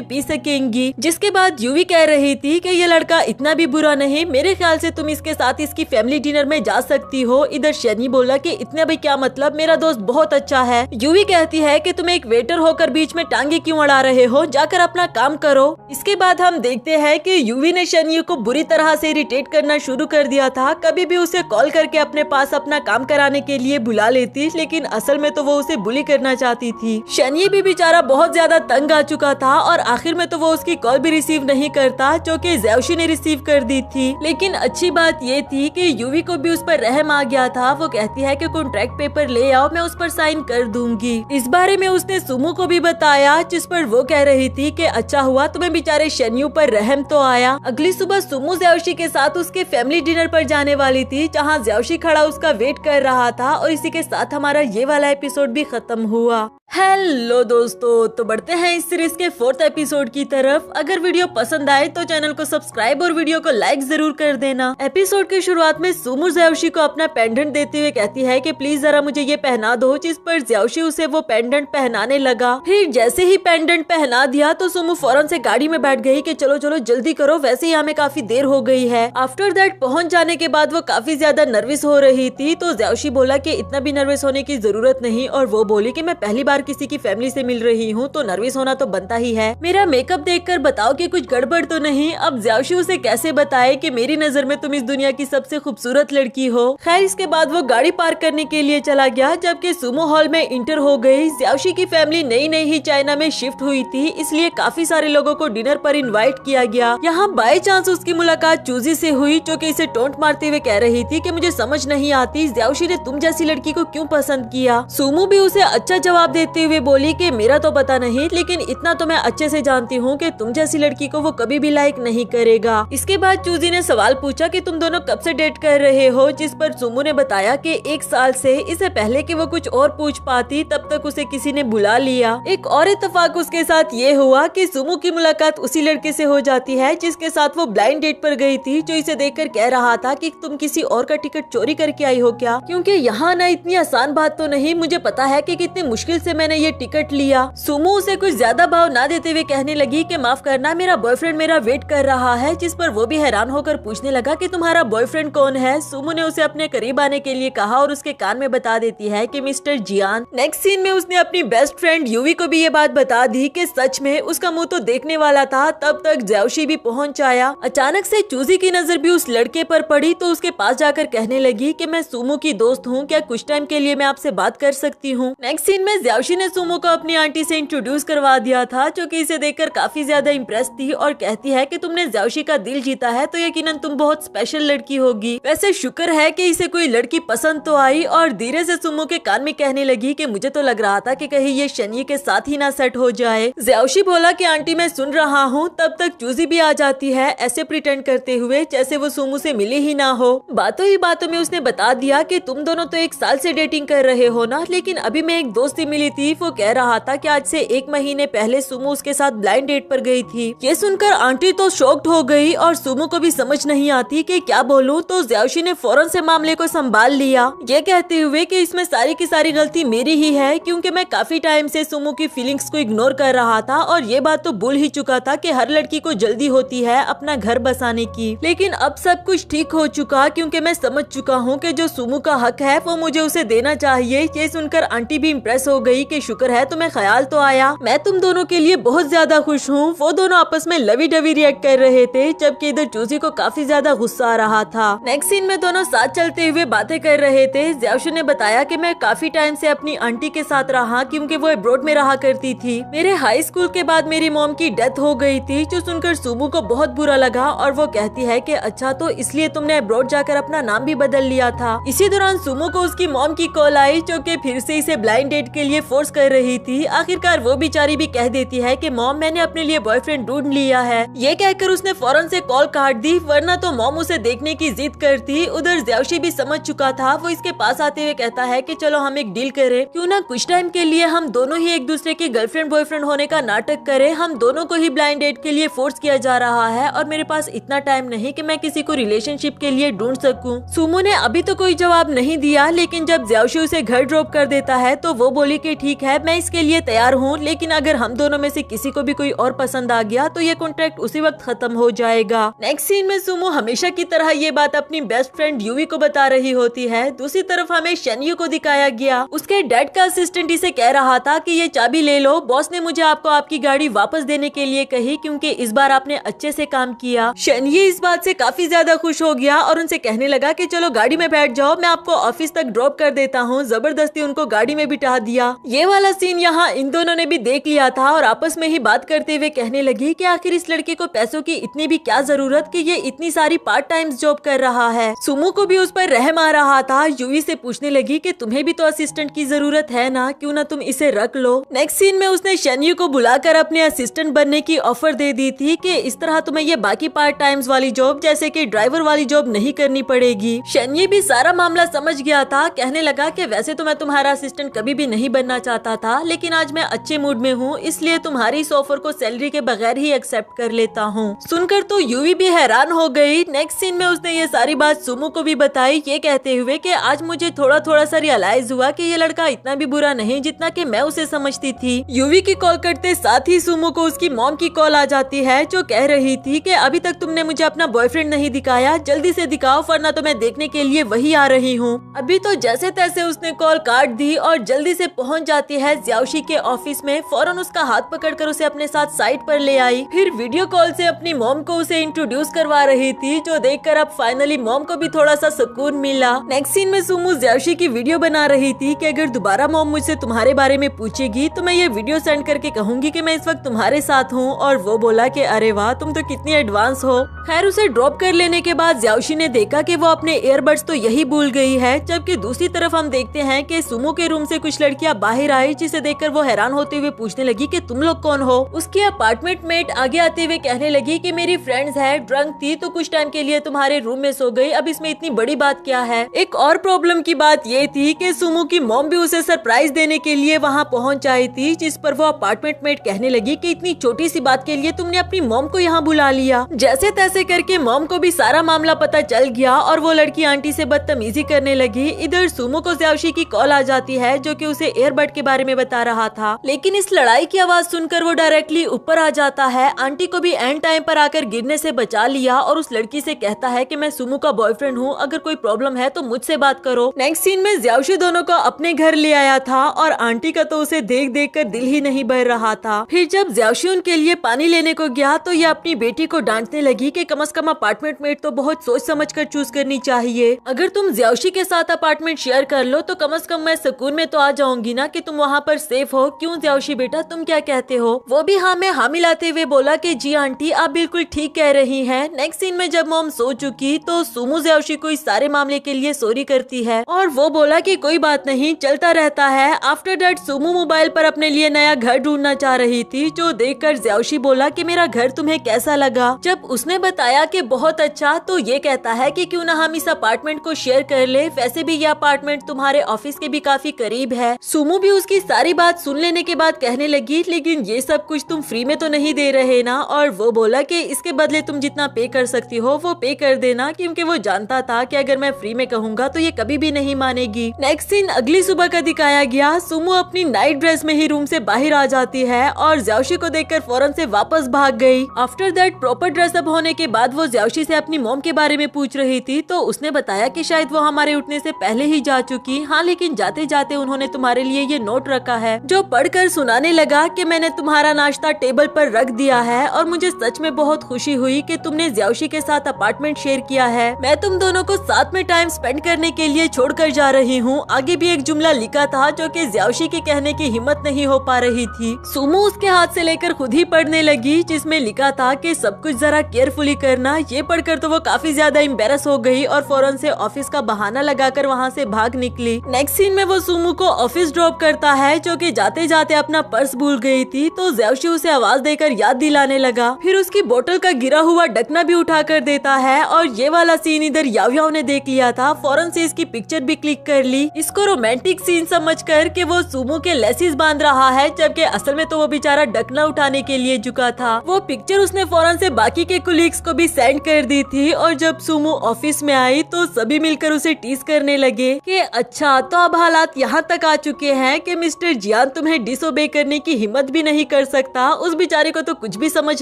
पी सकेंगी। जिसके बाद यूवी कह रही थी कि ये लड़का इतना भी बुरा नहीं, मेरे ख्याल से तुम इसके साथ इसकी फैमिली डिनर में जा सकती हो। इधर शनी बोला कि इतना भी क्या मतलब, मेरा दोस्त बहुत अच्छा है। यूवी कहती है कि तुम एक वेटर होकर बीच में टांगे क्यों अड़ा रहे हो, जाकर अपना काम करो। इसके बाद हम देखते हैं कि यूवी ने शनी को बुरी तरह से इरिटेट करना शुरू कर दिया था। कभी भी उसे कॉल करके अपने पास अपना काम कराने के लिए बुला लेती, लेकिन असल में तो वो उसे बुली करना चाहती थी। शनी भी बेचारा बहुत ज्यादा तंग आ चुका था और आखिर में तो वो उसकी कॉल भी रिसीव नहीं करता, जो कि ज्याओशी ने रिसीव कर दी थी। लेकिन अच्छी बात ये थी कि यूवी को भी उस पर रहम आ गया था। वो कहती है कि कॉन्ट्रैक्ट पेपर ले आओ, मैं उस पर साइन कर दूंगी। इस बारे में उसने सुमो को भी बताया, जिस पर वो कह रही थी कि अच्छा हुआ तुम्हें बेचारे शनियू पर रहम तो आया। अगली सुबह सुमो ज्याओशी के साथ उसके फैमिली डिनर पर जाने वाली थी, जहाँ ज्याओशी खड़ा उसका वेट कर रहा था। और इसी के साथ हमारा ये वाला एपिसोड भी खत्म हुआ। हेलो दोस्तों, तो बढ़ते हैं इस सीरीज के 4th एपिसोड की तरफ। अगर वीडियो पसंद आए तो चैनल को सब्सक्राइब और वीडियो को लाइक जरूर कर देना। एपिसोड की शुरुआत में सुमो ज्याओशी को अपना पेंडेंट देते हुए कहती है कि प्लीज जरा मुझे ये पहना दो, जिस पर ज्याओशी उसे वो पेंडेंट पहनाने लगा। फिर जैसे ही पेंडेंट पहना दिया तो सुमो फौरन से गाड़ी में बैठ गई कि चलो चलो जल्दी करो, वैसे ही हमें काफी देर हो गई है। आफ्टर दैट पहुँच जाने के बाद वो काफी ज्यादा नर्वस हो रही थी, तो ज्याओशी बोला कि इतना भी नर्वस होने की जरूरत नहीं, और वो बोली कि मैं पहली बार किसी की फैमिली से मिल रही हूँ तो नर्वस होना तो बनता ही है। मेरा मेकअप देखकर बताओ कि कुछ गड़बड़ तो नहीं। अब ज्याओशी उसे कैसे बताए कि मेरी नजर में तुम इस दुनिया की सबसे खूबसूरत लड़की हो। खैर इसके बाद वो गाड़ी पार्क करने के लिए चला गया, जबकि सुमो हॉल में इंटर हो गई। ज्याओशी की फैमिली नई नई ही चाइना में शिफ्ट हुई थी, इसलिए काफी सारे लोगों को डिनर पर इनवाइट किया गया। यहाँ बाय चांस उसकी मुलाकात चूजी से हुई, जो कि इसे टोंट मारते हुए कह रही थी कि मुझे समझ नहीं आती ज्याओशी ने तुम जैसी लड़की को क्यों पसंद किया। सुमो भी उसे अच्छा जवाब देते हुए बोली कि मेरा तो पता नहीं, लेकिन इतना तो मैं अच्छे से जानती हूँ कि तुम जैसी लड़की को वो कभी भी लाइक नहीं करेगा। इसके बाद चूजी ने सवाल पूछा कि तुम दोनों कब से डेट कर रहे हो, जिस पर सुमो ने बताया कि 1 साल से। इससे पहले कि वो कुछ और पूछ पाती तब तक उसे किसी ने बुला लिया। एक और इत्तेफाक उसके साथ ये हुआ कि सुमो की मुलाकात उसी लड़के से हो जाती है जिसके साथ वो ब्लाइंड डेट पर गई थी, जो इसे देखकर कह रहा था कि तुम किसी और का टिकट चोरी करके आई हो क्या, क्योंकि यहाँ ना इतनी आसान बात तो नहीं, मुझे पता है कि कितनी मुश्किल से मैंने ये टिकट लिया। सुमो उसे कुछ ज्यादा भाव ना देते हुए कहने लगी कि माफ करना, मेरा बॉयफ्रेंड मेरा वेट कर रहा है, जिस पर वो भी हैरान होकर पूछने लगा कि तुम्हारा बॉयफ्रेंड कौन है। सुमो ने उसे अपने करीब आने के लिए कहा और उसके कान में बता देती है कि मिस्टर जियान। नेक्स्ट सीन में उसने अपनी बेस्ट फ्रेंड यूवी को भी ये बात बता दी कि सच में उसका मुंह तो देखने वाला था। तब तक ज्याओशी भी पहुंच आया। अचानक से चूजी की नजर भी उस लड़के पर पड़ी, तो उसके पास जाकर कहने लगी कि मैं सुमो की दोस्त हूँ, क्या कुछ टाइम के लिए मैं आपसे बात कर सकती हूँ। नेक्स्ट सीन में ज्याओशी ने सुमो को अपनी आंटी से इंट्रोड्यूस करवा दिया था, जो कि इसे देखकर काफी ज्यादा इम्प्रेस थी और कहती है कि तुमने ज्याओशी का दिल जीता है तो यकीनन तुम बहुत स्पेशल लड़की होगी। वैसे शुक्र है कि इसे कोई लड़की पसंद तो आई। और धीरे से सुमो के कान में कहने लगी कि मुझे तो लग रहा था कि कहीं ये शनी के साथ ही ना सेट हो जाए। ज्याओशी बोला कि आंटी मैं सुन रहा हूँ। तब तक चूजी भी आ जाती है, ऐसे प्रिटेंड करते हुए जैसे वो सुमो से मिले ही ना हो। बातों ही बातों में उसने बता दिया कि तुम दोनों तो 1 साल से डेटिंग कर रहे हो ना, लेकिन अभी मैं एक दोस्त से मिली थी, वो कह रहा था कि आज से 1 महीने पहले सुमो उसके साथ ब्लाइंड डेट पर गई थी। ये सुनकर आंटी तो शॉक्ड हो गई और सुमो को भी समझ नहीं आती कि क्या बोलूं, तो ज्याओशी ने फौरन से मामले को संभाल लिया, ये कहते हुए कि इसमें सारी की सारी गलती मेरी ही है, क्योंकि मैं काफी टाइम से सुमो की फीलिंग्स को इग्नोर कर रहा था और ये बात तो भूल ही चुका था कि हर लड़की को जल्दी होती है अपना घर बसाने की। लेकिन अब सब कुछ ठीक हो चुका, क्योंकि मैं समझ चुका हूँ कि जो सुमो का हक है वो मुझे उसे देना चाहिए। ये सुनकर आंटी भी इम्प्रेस हो गई कि शुक्र है तुम्हें ख्याल तो आया, मैं तुम दोनों के लिए बहुत ज्यादा खुश हूँ। वो दोनों आपस में लवी डवी रिएक्ट कर रहे थे, जबकि इधर चूजी को काफी ज्यादा गुस्सा आ रहा था। नेक्स्ट सीन में दोनों साथ चलते हुए बातें कर रहे थे। ज्याओशी ने बताया कि मैं काफी टाइम से अपनी आंटी के साथ रहा, क्योंकि वो अब्रॉड में रहा करती थी। मेरे हाई स्कूल के बाद मेरी मॉम की डेथ हो गई थी, जो सुनकर सुमो को बहुत बुरा लगा और वो कहती है कि अच्छा तो इसलिए तुमने अब्रॉड जाकर अपना नाम भी बदल लिया था। इसी दौरान सुमो को उसकी मॉम की कॉल आई, जो कि फिर से इसे ब्लाइंड डेट के लिए फोर्स कर रही थी। आखिरकार वो बेचारी भी कह देती है कि मॉम मैंने अपने लिए बॉयफ्रेंड ढूंढ लिया है। ये कहकर उसने फौरन से कॉल काट दी, वरना तो मॉम उसे देखने की जिद करती। उधर ज़्याओशी भी समझ चुका था। वो इसके पास आते हुए कहता है कि चलो हम एक डील करें, क्यों ना कुछ टाइम के लिए हम दोनों ही एक दूसरे के गर्लफ्रेंड बॉयफ्रेंड होने का नाटक करें। हम दोनों को ही ब्लाइंड डेट के लिए फोर्स किया जा रहा है और मेरे पास इतना टाइम नहीं कि मैं किसी को रिलेशनशिप के लिए ढूंढ सकूं। सुमो ने अभी तो कोई जवाब नहीं दिया, लेकिन जब ज़्याओशी उसे घर ड्रॉप कर देता है तो वो बोली कि ठीक है मैं इसके लिए तैयार हूँ, लेकिन अगर हम दोनों में से किसी को भी कोई और पसंद आ गया तो ये कॉन्ट्रैक्ट उसी वक्त खत्म हो जाएगा। नेक्स्ट सीन में सुमो हमेशा की तरह ये बात अपनी बेस्ट फ्रेंड यूवी को बता रही होती है। दूसरी तरफ हमें शनियू को दिखाया गया। उसके डैड का असिस्टेंट इसे कह रहा था कि ये चाबी ले लो, बॉस ने मुझे आपको आपकी गाड़ी वापस देने के लिए कही क्योंकि इस बार आपने अच्छे से काम किया। शनियू इस बात से काफी ज्यादा खुश हो गया और उनसे कहने लगा कि चलो गाड़ी में बैठ जाओ, मैं आपको ऑफिस तक ड्रॉप कर देता हूँ। जबरदस्ती उनको गाड़ी में बिठा दिया। ये वाला सीन यहाँ इन दोनों ने भी देख लिया था और आपस में ही बात करते हुए कहने लगी कि आखिर इस लड़के को पैसों की इतनी भी क्या जरूरत कि ये इतनी सारी पार्ट टाइम जॉब कर रहा है। सुमो को भी उस पर रहम आ रहा था। यूवी से पूछने लगी कि तुम्हें भी तो असिस्टेंट की जरूरत है ना, क्यों ना तुम इसे रख लो। नेक्स्ट सीन में उसने शनियू को बुलाकर अपने असिस्टेंट बनने की ऑफर दे दी थी कि इस तरह तुम्हें ये बाकी पार्ट टाइम्स वाली जॉब जैसे कि ड्राइवर वाली जॉब नहीं करनी पड़ेगी। शनियू भी सारा मामला समझ गया था। कहने लगा कि वैसे तो मैं तुम्हारा असिस्टेंट कभी भी नहीं बनना चाहता था, लेकिन आज मैं अच्छे मूड में हूँ, इसलिए तुम्हारी इस ऑफर को सैलरी के बगैर ही एक्सेप्ट कर लेता हूँ। सुनकर तो यूवी भी हैरान हो गई। नेक्स्ट सीन में उसने ये सारी बात सुमो को भी बताई, ये कहते हुए कि आज मुझे थोड़ा थोड़ा सा रियलाइज हुआ कि ये लड़का इतना भी बुरा नहीं जितना कि मैं उसे समझती थी। यूवी की कॉल करते साथ ही सुमो को उसकी मॉम की कॉल आ जाती है, जो कह रही थी कि अभी तक तुमने मुझे अपना बॉयफ्रेंड नहीं दिखाया, जल्दी से दिखाओ वरना तो मैं देखने के लिए वही आ रही हूँ। अभी तो जैसे तैसे उसने कॉल काट दी और जल्दी से पहुँच जाती है ज़्याओशी के ऑफिस में। फौरन उसका हाथ पकड़कर उसे अपने साथ साइड पर ले आई। फिर वीडियो कॉल से अपनी मॉम को उसे इंट्रोड्यूस करवा रही थी, जो देखकर अब फाइनली मॉम को भी थोड़ा सा सुकून मिला। नेक्स्ट सीन में सुमो ज़्याओशी की वीडियो बना रही थी कि अगर दोबारा मॉम मुझसे तुम्हारे बारे में पूछेगी तो मैं ये वीडियो सेंड करके कहूंगी कि मैं इस वक्त तुम्हारे साथ हूँ। और वो बोला कि अरे वाह तुम तो कितनी एडवांस हो। खैर उसे ड्रॉप कर लेने के बाद ज़्याओशी ने देखा कि वो अपने ईयरबड्स तो यही भूल गई है। जबकि दूसरी तरफ हम देखते हैं कि सुमो के रूम से कुछ लड़कियां बाहर आई, जिसे देखकर वो हैरान होते हुए पूछने लगी कि तुम लोग कौन हो। उसकी अपार्टमेंट मेट आगे आते हुए कहने लगी कि मेरी फ्रेंड्स है, ड्रंक थी तो कुछ टाइम के लिए तुम्हारे रूम में सो गई, अब इसमें इतनी बड़ी बात क्या है। एक और प्रॉब्लम की बात ये थी कि सुमो की मॉम भी उसे सरप्राइज देने के लिए वहाँ पहुँच आई थी, जिस पर वो अपार्टमेंट मेट कहने लगी कि इतनी छोटी सी बात के लिए तुमने अपनी मॉम को यहाँ बुला लिया। जैसे तैसे करके मॉम को भी सारा मामला पता चल गया और वो लड़की आंटी से बदतमीजी करने लगी। इधर सुमो को ज़्याओशी की कॉल आ जाती है, जो कि उसे एयरबड के बारे में बता रहा था, लेकिन इस लड़ाई की आवाज सुनकर वो डायरेक्टली ऊपर आ जाता है। आंटी को भी एंड टाइम पर आकर गिरने से बचा लिया और उस लड़की से कहता है कि मैं सुमो का बॉयफ्रेंड हूँ, अगर कोई प्रॉब्लम है तो मुझसे बात करो। नेक्स्ट सीन में ज़्याओशी दोनों को अपने घर ले आया था और आंटी का तो उसे देख देख कर दिल ही नहीं भर रहा था। फिर जब ज़्याओशी उनके लिए पानी लेने को गया तो ये अपनी बेटी को डांटने लगी कि कम से कम अपार्टमेंट मेट तो बहुत सोच समझ कर चूज करनी चाहिए। अगर तुम ज़्याओशी के साथ अपार्टमेंट शेयर कर लो तो कम से कम मैं सुकून में तो आ जाऊंगी ना कि तुम वहाँ पर सेफ हो। क्यों ज़्याओशी बेटा तुम क्या कहते हो? वो भी हाँ में हाँ मिलाते हुए बोला कि जी आंटी आप बिल्कुल ठीक कह रही हैं। नेक्स्ट सीन में जब मॉम सो चुकी तो सुमो ज़्याओशी को इस सारे मामले के लिए सॉरी करती है और वो बोला कि कोई बात नहीं, चलता रहता है। आफ्टर दैट सुमो मोबाइल पर अपने लिए नया घर ढूंढना चाह रही थी, जो देखकर ज़्याओशी बोला कि मेरा घर तुम्हें कैसा लगा। जब उसने बताया कि बहुत अच्छा, तो ये कहता है कि क्यों ना हम इस अपार्टमेंट को शेयर कर ले, वैसे भी ये अपार्टमेंट तुम्हारे ऑफिस के भी काफी करीब है। सुमो भी उसकी सारी बात सुन लेने के बाद कहने लगी लेकिन ये सब कुछ तुम फ्री में तो नहीं दे रहे ना। और वो बोला कि इसके बदले तुम जितना पे कर सकती हो वो पे कर देना, क्योंकि वो जानता था कि अगर मैं फ्री में कहूँगा तो ये कभी भी नहीं मानेगी। नेक्स्ट सीन अगली सुबह का दिखाया गया। सुमो अपनी नाइट ड्रेस में ही रूम से बाहर आ जाती है और ज़्याओशी को देखकर फौरन से वापस भाग गई। आफ्टर दैट प्रॉपर ड्रेसअप होने के बाद वो ज़्याओशी से अपनी मॉम के बारे में पूछ रही थी, तो उसने बताया कि शायद वो हमारे उठने से पहले ही जा चुकी, हाँ लेकिन जाते जाते उन्होंने तुम्हारे लिए ये नोट रखा है, जो पढ़कर सुनाने लगा कि मैंने तुम्हारा नाश्ता टेबल पर रख दिया है और मुझे सच में बहुत खुशी हुई कि तुमने ज़्याओशी के साथ अपार्टमेंट शेयर किया है। मैं तुम दोनों को साथ में टाइम स्पेंड करने के लिए छोड़कर जा रही हूँ। आगे भी एक जुमला लिखा था जो कि ज़्याओशी के कहने की हिम्मत नहीं हो पा रही थी। सुमो उसके हाथ से लेकर खुद ही पढ़ने लगी, जिसमें लिखा था कि सब कुछ जरा केयरफुली करना। ये पढ़कर तो वो काफी ज्यादा एम्बेरस हो गई और फौरन से ऑफिस का बहाना लगाकर वहाँ से भाग निकली। नेक्स्ट सीन में वो सुमो को ऑफिस ड्रॉप करता है जो कि जाते जाते अपना पर्स भूल गई थी, तो ज़्याओशी उसे आवाज देकर याद दिलाने लगा। फिर उसकी बोतल का गिरा हुआ ढकना भी उठा कर देता है और ये वाला सीन इधर याओ याओ ने देख लिया था। फौरन से इसकी पिक्चर भी क्लिक कर ली, इसको रोमांटिक सीन समझकर कि वो सुमो के लेसिस बांध रहा है, जबकि असल में तो वो बेचारा ढकना उठाने के लिए झुका था। वो पिक्चर उसने फौरन से बाकी के कुलीग्स को भी सेंड कर दी थी और जब सुमो ऑफिस में आई तो सभी मिलकर उसे टीज करने लगे कि अच्छा तो अब हालात यहाँ तक आ चुके हैं कि मिस्टर जियान तुम्हें डिसोबे करने की हिम्मत भी नहीं कर सकता। उस बेचारे को तो कुछ भी समझ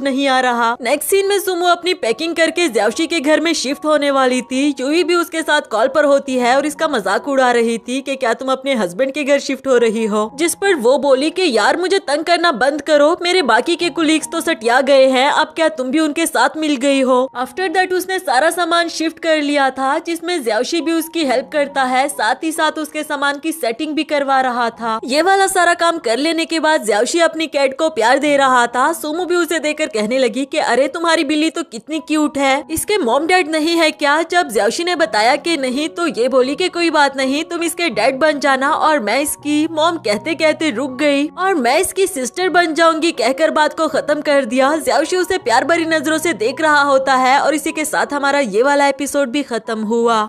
नहीं आ रहा। नेक्स्ट सीन में सुमो अपनी पैकिंग करके ज़्याओशी के घर में शिफ्ट होने वाली थी। यूई भी उसके साथ कॉल पर होती है और इसका मजाक उड़ा रही थी कि क्या तुम अपने हस्बैंड के घर शिफ्ट हो रही हो, जिस पर वो बोली कि यार मुझे तंग करना बंद करो, मेरे बाकी के कुलीग्स तो सटिया गए हैं, अब क्या तुम भी उनके साथ मिल गई हो। आफ्टर दैट उसने सारा सामान शिफ्ट कर लिया था, जिसमें ज़्याओशी भी उसकी हेल्प करता है, साथ ही साथ उसके सामान की सेटिंग भी करवा रहा था। ये वाला सारा काम कर लेने के बाद ज़्याओशी अपनी कैट को प्यार दे रहा था। सुमो भी उसे देकर कहने लगी कि अरे तुम्हारी बिल्ली तो कितनी क्यूट है, इसके मॉम डैड नहीं है क्या। जब ज़्याओशी ने बताया कि नहीं तो ये बोली कि कोई बात नहीं, तुम इसके डैड बन जाना और मैं इसकी मॉम कहते कहते रुक गई और मैं इसकी सिस्टर बन जाऊंगी कहकर बात को खत्म कर दिया। ज़्याओशी उसे प्यार भरी नजरों से देख रहा होता है और इसी के साथ हमारा ये वाला एपिसोड भी खत्म हुआ।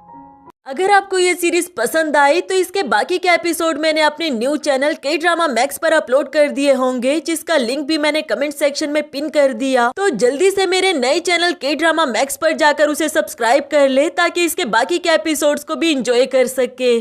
अगर आपको ये सीरीज पसंद आई तो इसके बाकी के एपिसोड मैंने अपने न्यू चैनल के ड्रामा मैक्स पर अपलोड कर दिए होंगे, जिसका लिंक भी मैंने कमेंट सेक्शन में पिन कर दिया। तो जल्दी से मेरे नए चैनल के ड्रामा मैक्स पर जाकर उसे सब्सक्राइब कर ले ताकि इसके बाकी के एपिसोड्स को भी एंजॉय कर सके।